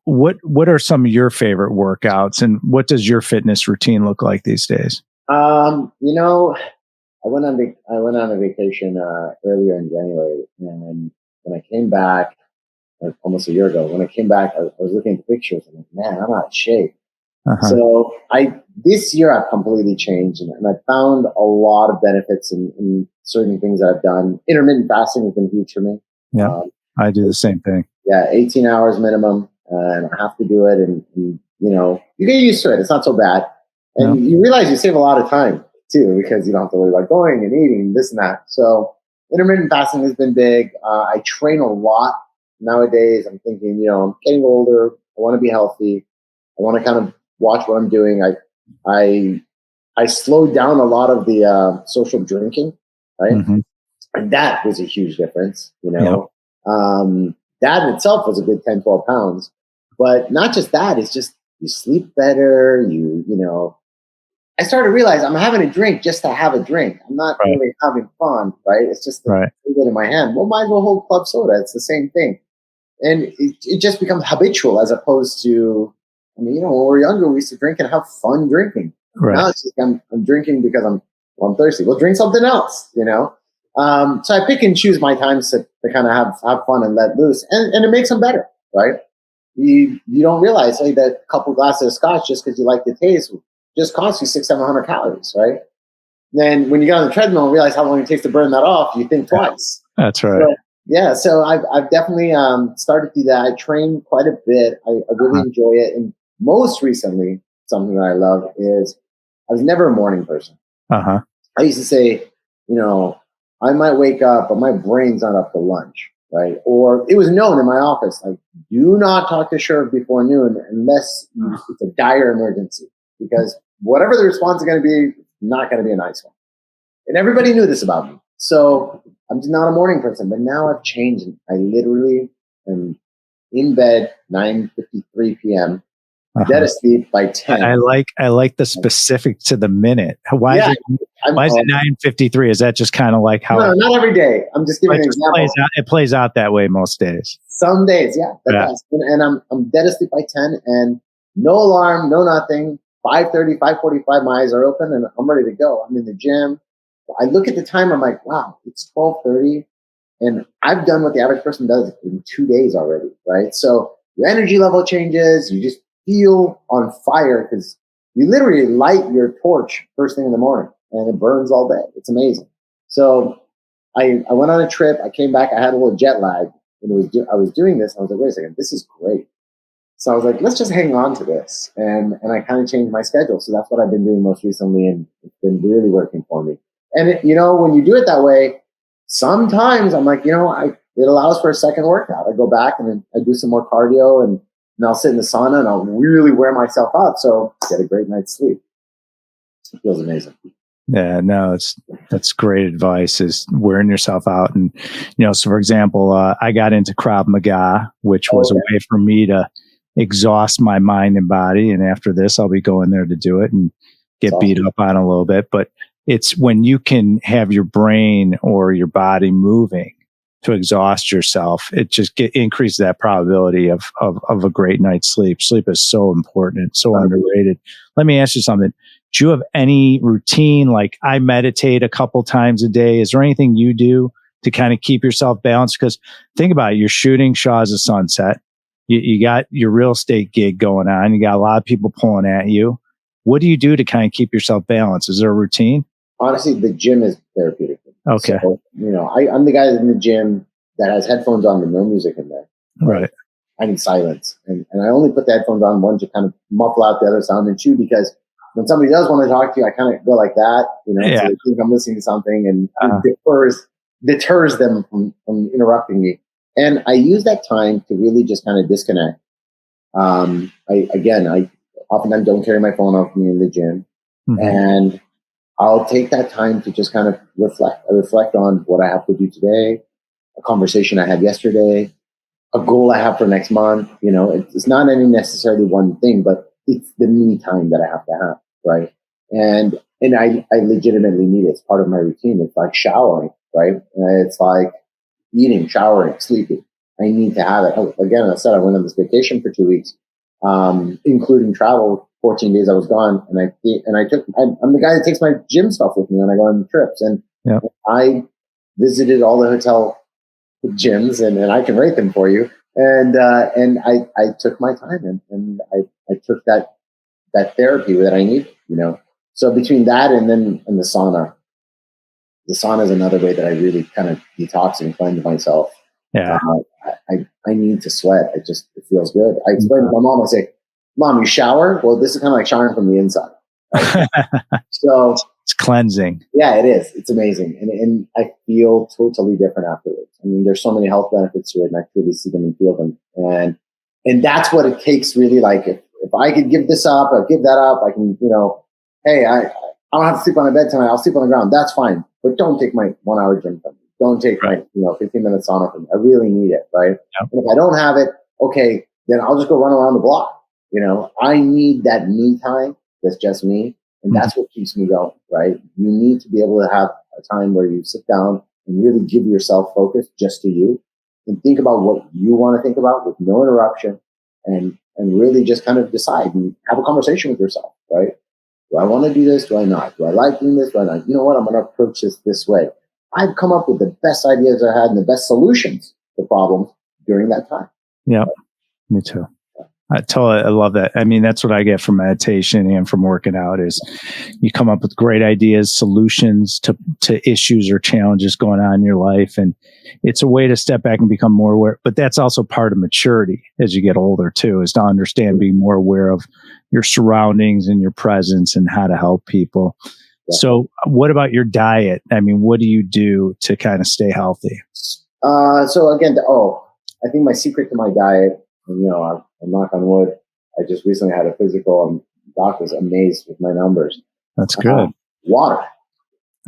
What are some of your favorite workouts, and what does your fitness routine look like these days? I went on a vacation earlier in January, and when I came back, almost a year ago, when I came back, I was looking at the pictures and I'm like, man, I'm out of shape. So this year I've completely changed, and I found a lot of benefits in certain things that I've done. Intermittent fasting has been huge for me. Yeah, I do the same thing. Yeah, 18 hours minimum, and I have to do it, and you get used to it. It's not so bad, and you realize you save a lot of time too, because you don't have to worry about going and eating this and that. So intermittent fasting has been big. I train a lot nowadays. I'm thinking, I'm getting older. I want to be healthy. I want to kind of watch what I'm doing. I slowed down a lot of the social drinking, right? Mm-hmm. And that was a huge difference, Yep. That in itself was a good 10, 12 pounds. But not just that, it's just you sleep better. I started to realize I'm having a drink just to have a drink. I'm not really having fun, right? It's just the good in my hand. Well, might as well hold club soda. It's the same thing. And it just becomes habitual as opposed to, when we were younger, we used to drink and have fun drinking. Right. Now it's just I'm drinking because I'm thirsty. Well, drink something else, So I pick and choose my times to kind of have fun and let loose, and it makes them better, right? You don't realize that a couple glasses of scotch just because you like the taste just costs you 600-700 calories, right? Then when you get on the treadmill and realize how long it takes to burn that off, you think twice. That's right. So I've definitely started to do that. I train quite a bit. I really enjoy it, and most recently, something that I love is I was never a morning person. I used to say, I might wake up, but my brain's not up to lunch, right? Or it was known in my office, like, do not talk to Sherv before noon unless it's a dire emergency, because whatever the response is going to be, not going to be a nice one. And everybody knew this about me. So I'm just not a morning person, but now I've changed. I literally am in bed 9:53 p.m., dead asleep by 10. I like the specific to the minute. Why is it 9:53? Is that just kind of like how? No, not every day. I'm just giving an example. It plays out that way most days. Some days, yeah. Does. And I'm dead asleep by 10, and no alarm, no nothing. 5:30, 5:45, my eyes are open, and I'm ready to go. I'm in the gym. I look at the timer. I'm like, wow, it's 12:30, and I've done what the average person does in 2 days already, right? So your energy level changes. You just feel on fire because you literally light your torch first thing in the morning, and it burns all day. It's amazing. So I went on a trip. I came back. I had a little jet lag, and I was doing this. I was like, wait a second, this is great. So I was like, let's just hang on to this, and I kind of changed my schedule. So that's what I've been doing most recently, and it's been really working for me. And when you do it that way, sometimes I'm like, it allows for a second workout. I go back and then I do some more cardio, and I'll sit in the sauna and I'll really wear myself out. So get a great night's sleep. It feels amazing. Yeah, no, that's great advice, is wearing yourself out. And, so for example, I got into Krav Maga, which was a way for me to exhaust my mind and body. And after this, I'll be going there to do it and get beat up on a little bit. But it's when you can have your brain or your body moving to exhaust yourself, it just increases that probability of a great night's sleep. Sleep is so important. It's so underrated. Let me ask you something. Do you have any routine? Like, I meditate a couple times a day. Is there anything you do to kind of keep yourself balanced? Because think about it. You're shooting Shahs of Sunset. You got your real estate gig going on. You got a lot of people pulling at you. What do you do to kind of keep yourself balanced? Is there a routine? Honestly, the gym is therapeutic. Okay. So, I'm the guy in the gym that has headphones on with no music in there. Right. I need silence. And I only put the headphones on, one, to kind of muffle out the other sound, and two, because when somebody does want to talk to you, I kind of go like that, so they think I'm listening to something, and it deters them from interrupting me. And I use that time to really just kind of disconnect. I oftentimes don't carry my phone off me in the gym, and I'll take that time to just kind of reflect. I reflect on what I have to do today, a conversation I had yesterday, a goal I have for next month. It's not any necessarily one thing, but it's the me time that I have to have, right? And I legitimately need it. It's part of my routine. It's like showering, right? It's like eating, showering, sleeping. I need to have it. Again, I said I went on this vacation for 2 weeks, including travel. 14 days I was gone, and I'm the guy that takes my gym stuff with me when I go on trips, and I visited all the hotel gyms, and I can rate them for you. And I took my time, and I took that therapy that I need. So between that and the sauna is another way that I really kind of detox and cleanse myself. Yeah. I need to sweat. It feels good. I explain to my mom, I say, Mom, you shower? Well, this is kind of like showering from the inside. Right? So it's cleansing. Yeah, it is. It's amazing. And I feel totally different afterwards. I mean, there's so many health benefits to it, and I truly see them and feel them. And that's what it takes really. Like if I could give this up, I'll give that up. I can, hey, I don't have to sleep on a bed tonight. I'll sleep on the ground. That's fine. But don't take my 1 hour gym from me. Don't take my 15-minute sauna from me. I really need it, right? Yep. And if I don't have it, okay, then I'll just go run around the block. I need that me time. That's just me. And that's what keeps me going, right? You need to be able to have a time where you sit down and really give yourself focus just to you and think about what you want to think about with no interruption, and really just kind of decide and have a conversation with yourself, right? Do I want to do this? Do I not? Do I like doing this? Do I not? You know what? I'm going to approach this way. I've come up with the best ideas I had and the best solutions to problems during that time. Yeah, me too. I love that. I mean, that's what I get from meditation and from working out is you come up with great ideas, solutions to issues or challenges going on in your life. And it's a way to step back and become more aware. But that's also part of maturity as you get older too, is to understand being more aware of your surroundings and your presence and how to help people. Yeah. So what about your diet? I mean, what do you do to kind of stay healthy? So again, I think my secret to my diet, I'm knock on wood, I just recently had a physical, and doc was amazed with my numbers. That's good. Water.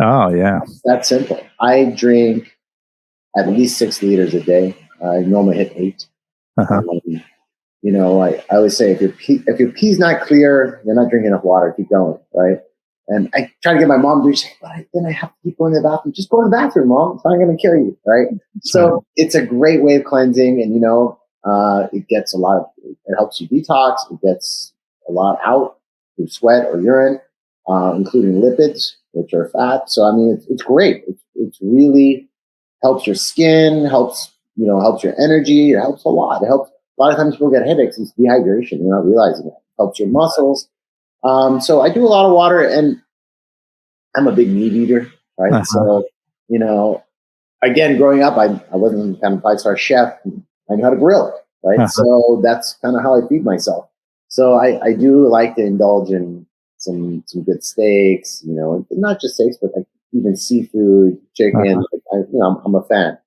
Oh, yeah. That's simple. I drink at least 6 liters a day. I normally hit 8. I always say if your pee's not clear, you're not drinking enough water. Keep going, right? And I try to get my mom to do it, but then I have to keep going to the bathroom. Just go to the bathroom, Mom. It's not going to kill you, right? So it's a great way of cleansing, and it gets it helps you detox. It gets a lot out through sweat or urine, including lipids, which are fat. So, I mean, it's great. It's really helps your skin, helps your energy. It helps a lot. It helps. A lot of times people get headaches. It's dehydration. You're not realizing it. It helps your muscles. So I do a lot of water, and I'm a big meat eater, right? So, again, growing up, I wasn't kind of 5-star chef. I know how to grill, right? So that's kind of how I feed myself. So I do like to indulge in some good steaks, and not just steaks, but like even seafood, chicken. I'm a fan.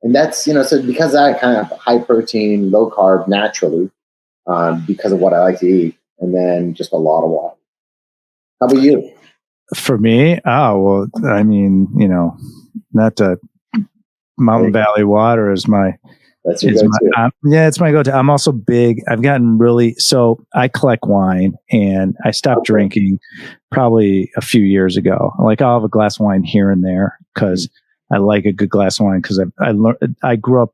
And that's, so because I kind of high protein, low carb naturally, because of what I like to eat, and then just a lot of water. How about you? For me, I mean, not to Mountain Valley water is my. That's your go-to. It's my go-to. I'm also big. I've gotten so I collect wine, and I stopped drinking probably a few years ago. Like I'll have a glass of wine here and there because I like a good glass of wine because I learned. I grew up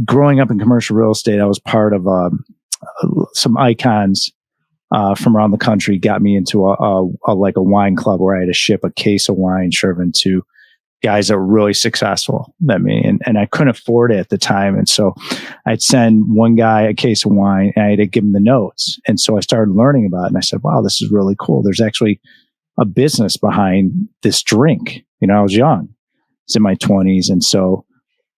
growing up in commercial real estate. I was part of some icons from around the country. Got me into a wine club where I had to ship a case of wine, Shervin, to guys that were really successful than me. And I couldn't afford it at the time. And so I'd send one guy a case of wine and I had to give him the notes. And so I started learning about it, and I said, wow, this is really cool. There's actually a business behind this drink. I was young. It's in my 20s. And so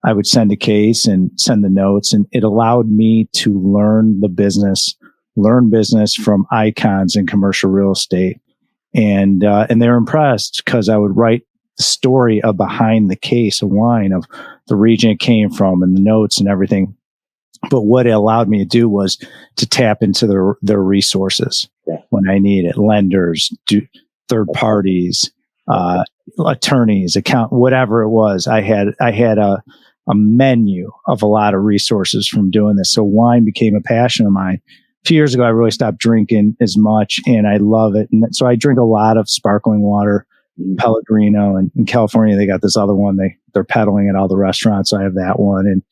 I would send a case and send the notes, and it allowed me to learn business from icons in commercial real estate. And they were impressed because I would write the story of behind the case of wine, of the region it came from and the notes and everything. But what it allowed me to do was to tap into their resources when I need it. Lenders, third parties, attorneys, whatever it was. I had a menu of a lot of resources from doing this. So wine became a passion of mine. A few years ago, I really stopped drinking as much, and I love it. And so I drink a lot of sparkling water, Pellegrino, and in California, they got this other one they're peddling at all the restaurants. So I have that one.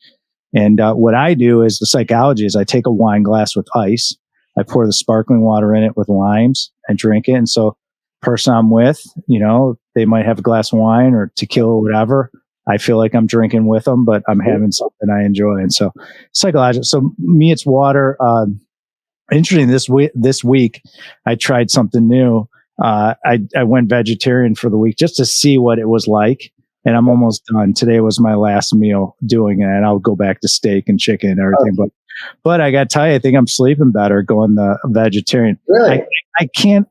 And what I do is, the psychology is, I take a wine glass with ice, I pour the sparkling water in it with limes, and drink it. And so person I'm with, they might have a glass of wine or tequila or whatever. I feel like I'm drinking with them, but I'm having something I enjoy. And so psychological. So me, it's water. Interesting. This week, I tried something new. I went vegetarian for the week just to see what it was like. And I'm almost done. Today was my last meal doing it. And I'll go back to steak and chicken and everything. Okay. But I got to tell you, I think I'm sleeping better going the vegetarian. Really?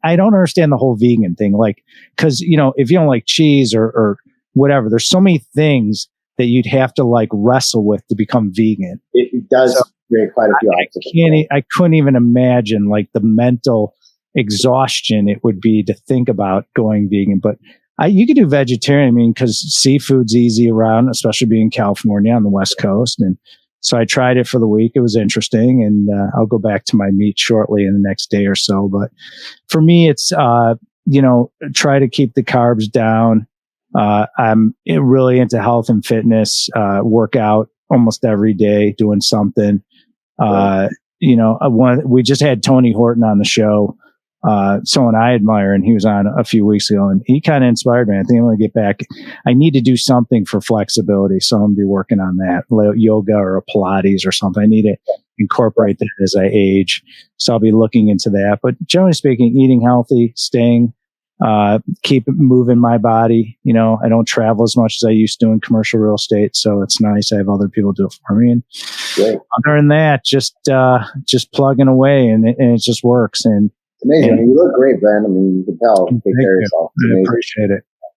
I don't understand the whole vegan thing. Like, cause if you don't like cheese or whatever, there's so many things that you'd have to like wrestle with to become vegan. It does create quite a few obstacles. I couldn't even imagine like the mental exhaustion it would be to think about going vegan. But you could do vegetarian, because seafood's easy around, especially being in California on the West Coast. And so I tried it for the week. It was interesting. And I'll go back to my meat shortly in the next day or so. But for me, it's, try to keep the carbs down. I'm really into health and fitness, workout almost every day, doing something. We just had Tony Horton on the show. Someone I admire, and he was on a few weeks ago, and he kind of inspired me. I think I'm going to get back. I need to do something for flexibility. So I'm going to be working on that, yoga or a Pilates or something. I need to incorporate that as I age. So I'll be looking into that. But generally speaking, eating healthy, staying, keep moving my body. I don't travel as much as I used to in commercial real estate. So it's nice. I have other people do it for me. And other than that, just plugging away, and it just works. And amazing. You look great, Ben. You can tell. Take care of yourself. I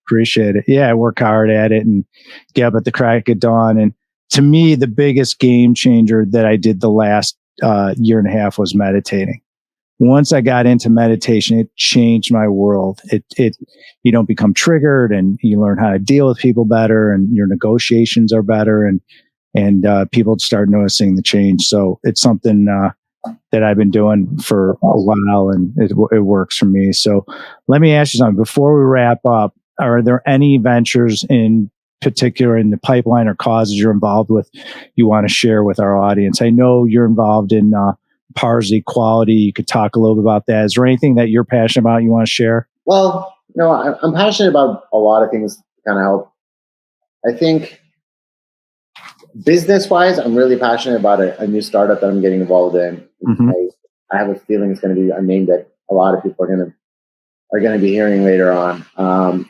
appreciate it. Yeah, I work hard at it and get up at the crack of dawn. And to me, the biggest game changer that I did the last year and a half was meditating. Once I got into meditation, it changed my world. You don't become triggered, and you learn how to deal with people better, and your negotiations are better, and people start noticing the change. So it's something that I've been doing for a while, and it works for me. So let me ask you something before we wrap up. Are there any ventures in particular in the pipeline or causes you're involved with you want to share with our audience? I know you're involved in Parsley Quality. You could talk a little bit about that. Is there anything that you're passionate about you want to share? Well, I'm passionate about a lot of things to kind of help. I think business-wise, I'm really passionate about a new startup that I'm getting involved in. Mm-hmm. I have a feeling it's going to be a name that a lot of people are going to be hearing later on.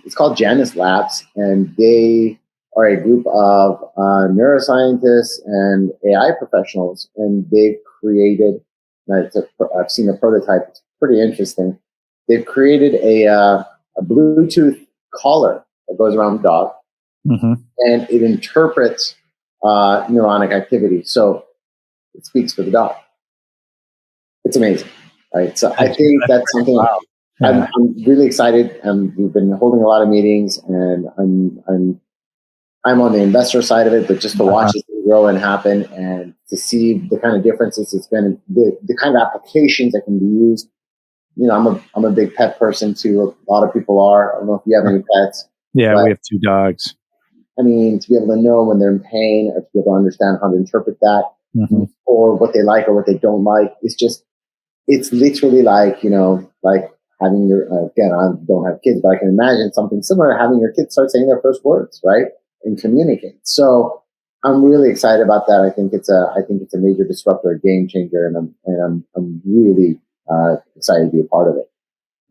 It's called Janus Labs, and they are a group of neuroscientists and AI professionals, and they've created. I've seen a prototype. It's pretty interesting. They've created a Bluetooth collar that goes around the dog, mm-hmm. and it interprets neuronic activity. So it speaks for the dog. It's amazing, right? So I think that's something. Wow. I'm really excited. We've been holding a lot of meetings, and I'm on the investor side of it, but just to watch it grow and happen, and to see the kind of differences it's been, the kind of applications that can be used. I'm a big pet person too. A lot of people are. I don't know if you have any pets. Yeah, we have 2 dogs. To be able to know when they're in pain, or to be able to understand how to interpret that, mm-hmm. or what they like or what they don't like, it's literally like having your, again, I don't have kids, but I can imagine something similar, having your kids start saying their first words, right? And communicate. So I'm really excited about that. I think it's a major disruptor, a game changer, and I'm really excited to be a part of it.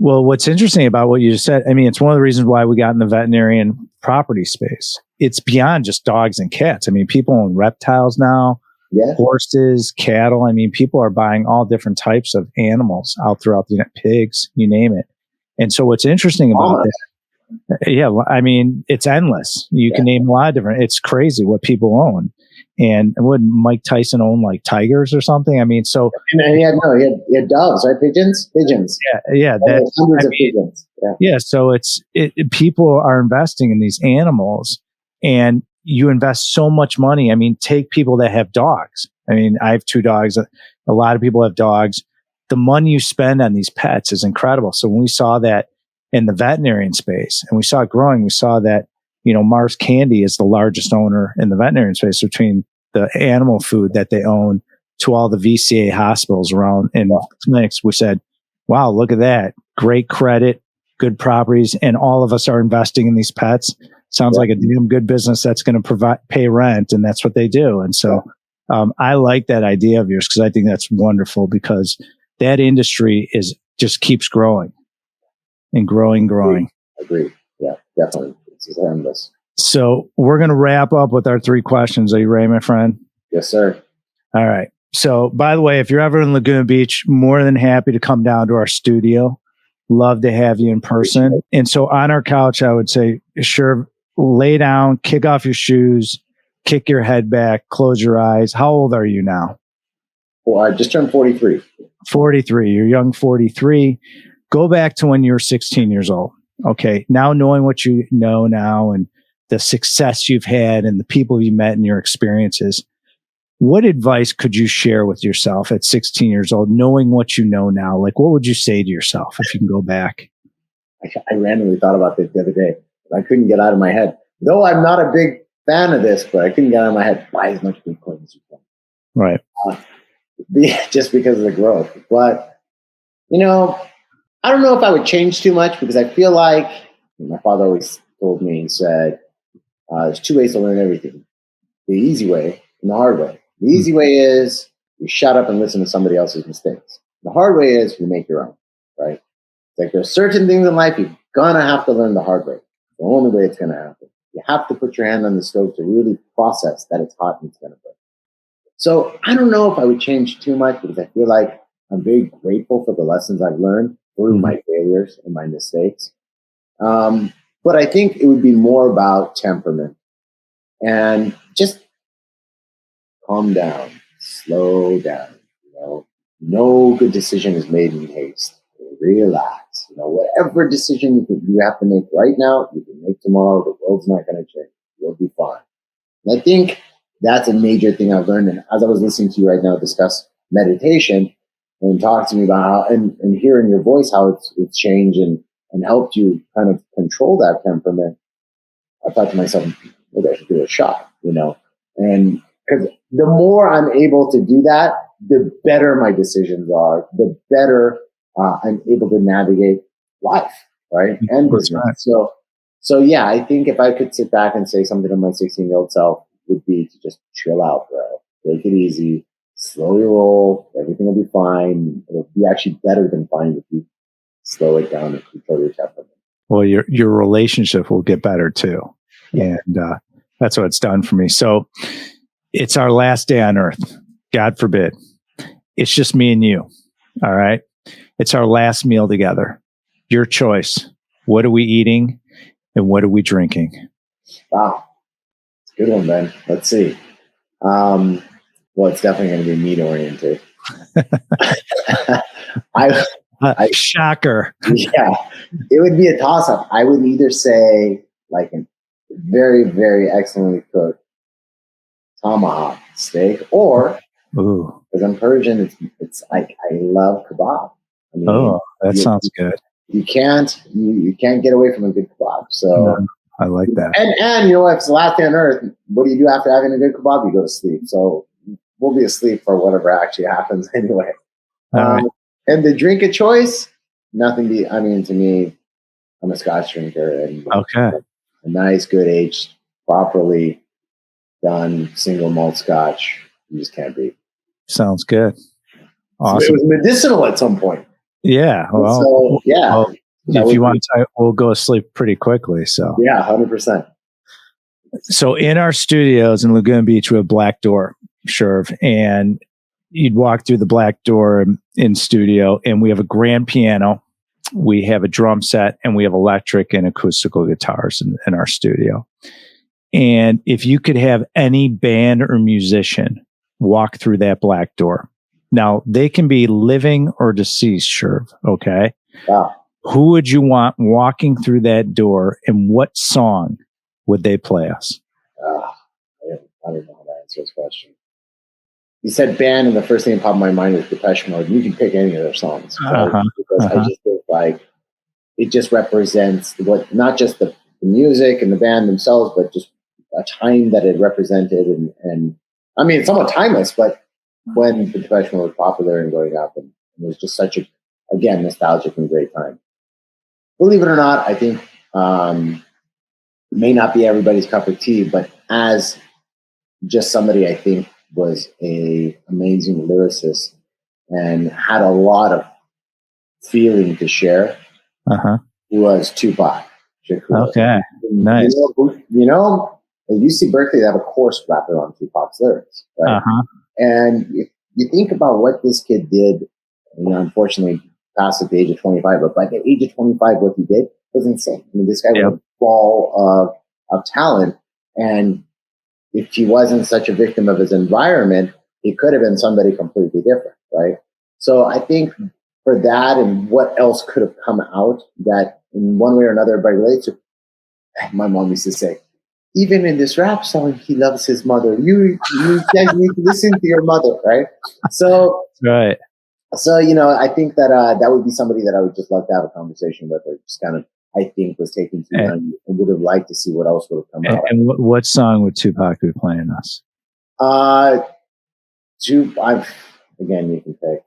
Well, what's interesting about what you just said, it's one of the reasons why we got in the veterinarian property space. It's beyond just dogs and cats. People own reptiles now, horses, cattle. People are buying all different types of animals out throughout the pigs, you name it. And so what's interesting about that, Yeah, well, I mean, it's endless. You can name a lot of different. It's crazy what people own. And would Mike Tyson own like tigers or something? I mean, so And he had doves, right? Pigeons. yeah, that's hundreds of pigeons. Yeah. So people are investing in these animals, and you invest so much money. I mean, take people that have dogs. I mean, I have 2 dogs. A lot of people have dogs. The money you spend on these pets is incredible. So when we saw that in the veterinarian space and we saw it growing, we saw that, Mars Candy is the largest owner in the veterinarian space, between the animal food that they own to all the VCA hospitals around and clinics. We said, wow, look at that. Great credit, good properties. And all of us are investing in these pets. Sounds like a damn good business that's going to pay rent. And that's what they do. And so I like that idea of yours, because I think that's wonderful, because that industry just keeps growing and growing. Agreed. Yeah, definitely. It's endless. So we're going to wrap up with our 3 questions. Are you ready, my friend? Yes, sir. All right. So, by the way, if you're ever in Laguna Beach, more than happy to come down to our studio. Love to have you in person. And so on our couch, I would say, sure, lay down, kick off your shoes, kick your head back, close your eyes. How old are you now? Well, I just turned 43. 43. You're young 43. Go back to when you were 16 years old. Okay. Now, knowing what you know now and the success you've had and the people you met and your experiences, what advice could you share with yourself at 16 years old, knowing what you know now? Like, what would you say to yourself if you can go back? I randomly thought about this the other day. I couldn't get out of my head. Though I'm not a big fan of this, but I couldn't get out of my head. Buy as much Bitcoin as you can. Right. Just because of the growth. But, I don't know if I would change too much, because I feel like my father always told me, he said, there's 2 ways to learn everything: the easy way and the hard way. The easy way is you shut up and listen to somebody else's mistakes. The hard way is you make your own, right? It's like there's certain things in life you're going to have to learn the hard way. The only way it's going to happen. You have to put your hand on the stove to really process that it's hot and it's going to burn. So I don't know if I would change too much, because I feel like I'm very grateful for the lessons I've learned through my failures and my mistakes. But I think it would be more about temperament and just calm down, slow down. No good decision is made in haste. Relax. Whatever decision you have to make right now, you can make tomorrow. The world's not going to change. You'll be fine. And I think that's a major thing I've learned. And as I was listening to you right now discuss meditation and talk to me about how, and hearing your voice, how it's changed and helped you kind of control that temperament, I thought to myself, maybe I should give it a shot, and because the more I'm able to do that, the better my decisions are, the better I'm able to navigate life, right? And business. Right. So yeah, I think if I could sit back and say something to my 16-year-old self, would be to just chill out, bro. Take it easy, slowly roll. Everything will be fine. It'll be actually better than fine if you slow it down and control your temperament. Well, your relationship will get better too. Yeah. And that's what it's done for me. So it's our last day on earth. God forbid. It's just me and you. All right. It's our last meal together. Your choice. What are we eating and what are we drinking? Wow. It's a good one, Ben. Let's see. Well, it's definitely going to be meat oriented. Shocker. Yeah. It would be a toss up. I would either say like a very, very excellently cooked tomahawk steak, or because I'm Persian, it's like I love kebab. I mean, that sounds good. You can't get away from a good kebab. So I like that. And you know what? If it's the last day on earth, what do you do after having a good kebab? You go to sleep. So we'll be asleep for whatever actually happens anyway. Right. And the drink of choice, to me, I'm a Scotch drinker, and okay, a nice, good aged, properly done single malt Scotch, you just can't beat. Sounds good. Awesome. So it was medicinal at some point. Yeah. Well, so, yeah. Well, if you want to, we'll go to sleep pretty quickly. So yeah, 100%. So in our studios in Laguna Beach, we have Black Door, Sherv, and you'd walk through the black door in studio, and we have a grand piano, we have a drum set, and we have electric and acoustical guitars in our studio. And if you could have any band or musician walk through that black door, now they can be living or deceased, Sherv, okay? Wow. Who would you want walking through that door, and what song would they play us? I don't know how to answer this question. You said band, and the first thing that popped in my mind was Depeche Mode. You can pick any of their songs, right? Because I just think like it just represents what, not just the music and the band themselves, but just a time that it represented. And I mean, it's somewhat timeless, but when the Depeche Mode was popular and growing up, and it was just such a, again, nostalgic and great time. Believe it or not, I think it may not be everybody's cup of tea, but as just somebody I think was a amazing lyricist and had a lot of feeling to share, was Tupac Shakur. Okay, nice. You know, at UC Berkeley, they have a course wrapped around Tupac's lyrics, right? And if you think about what this kid did, you know, unfortunately passed at the age of 25, but by the age of 25, what he did was insane. I mean, this guy was a ball of talent, and if he wasn't such a victim of his environment, he could have been somebody completely different, right? So I think for that and what else could have come out that in one way or another everybody relates to, my mom used to say, even in this rap song, he loves his mother. You guys need to listen to your mother, right? So, right. So, you know, I think that that would be somebody that I would just love to have a conversation with, or just kind of, I think, was taking too long and would have liked to see what else would have come out. And what song would Tupac be playing us? Again, you can pick.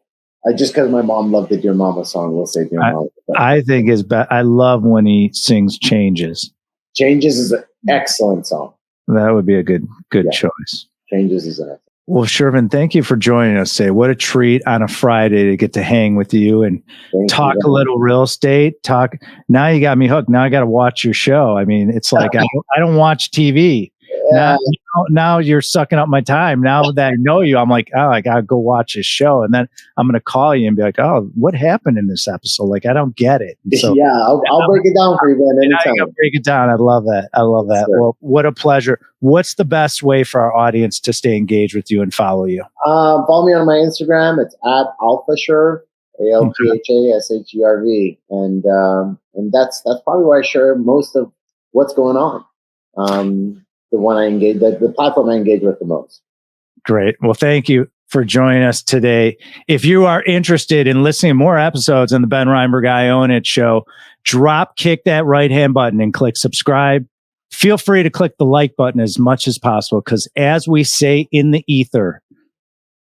Just because my mom loved the Dear Mama song, we'll say Dear Mama. I think I love when he sings Changes. Changes is an excellent song. That would be a good choice. Changes is an excellent. Well, Shervin, thank you for joining us today. What a treat on a Friday to get to hang with you and talk a little real estate. Now you got me hooked. Now I got to watch your show. I mean, it's like I don't watch TV. Yeah. Now you're sucking up my time. Now that I know you, I'm like, oh, I got to go watch his show. And then I'm going to call you and be like, oh, what happened in this episode? Like, I don't get it. So, yeah, I'll break it down for you, man. Anytime. I'll break it down. I love that. Sure. Well, what a pleasure. What's the best way for our audience to stay engaged with you and follow you? Follow me on my Instagram. It's at AlphaSherv, ALPHASHERV. And that's probably where I share most of what's going on. The one I engage, the platform I engage with the most. Great. Well, thank you for joining us today. If you are interested in listening to more episodes on the Ben Reinberg I Own It show, kick that right-hand button and click subscribe. Feel free to click the like button as much as possible, because as we say in the ether,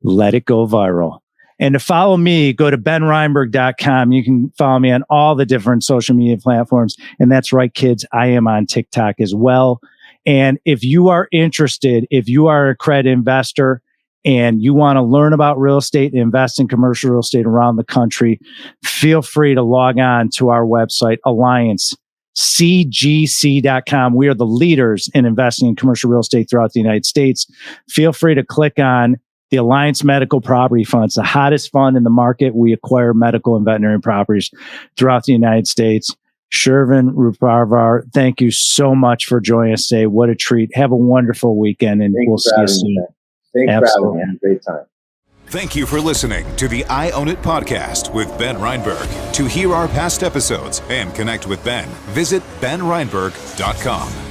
let it go viral. And to follow me, go to benreinberg.com. You can follow me on all the different social media platforms. And that's right, kids, I am on TikTok as well. And if you are interested, if you are a credit investor and you want to learn about real estate and invest in commercial real estate around the country, feel free to log on to our website, alliancecgc.com. We are the leaders in investing in commercial real estate throughout the United States. Feel free to click on the Alliance Medical Property Fund. It's the hottest fund in the market. We acquire medical and veterinary properties throughout the United States. Shervin Roohparvar, thank you so much for joining us today. What a treat. Have a wonderful weekend, and we'll see you soon. Thanks for having me. Have a great time. Thank you for listening to the I Own It podcast with Ben Reinberg. To hear our past episodes and connect with Ben, visit benreinberg.com.